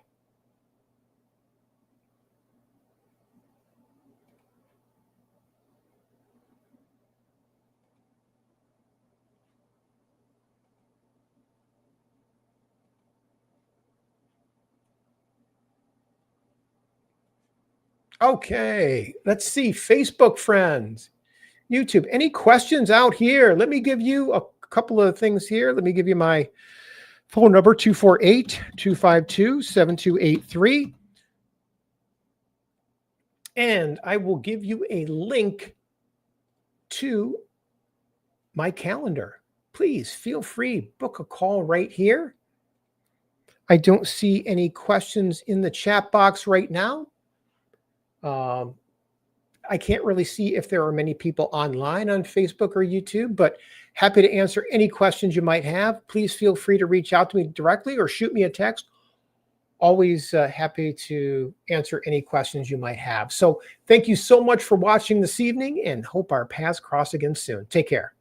Okay, let's see. Facebook friends, YouTube, any questions out here? Let me give you a couple of things here. Let me give you my phone number, 248-252-7283. And I will give you a link to my calendar. Please feel free, book a call right here. I don't see any questions in the chat box right now. I can't really see if there are many people online on Facebook or YouTube, but happy to answer any questions you might have. Please feel free to reach out to me directly or shoot me a text. Always happy to answer any questions you might have. So thank you so much for watching this evening and hope our paths cross again soon. Take care.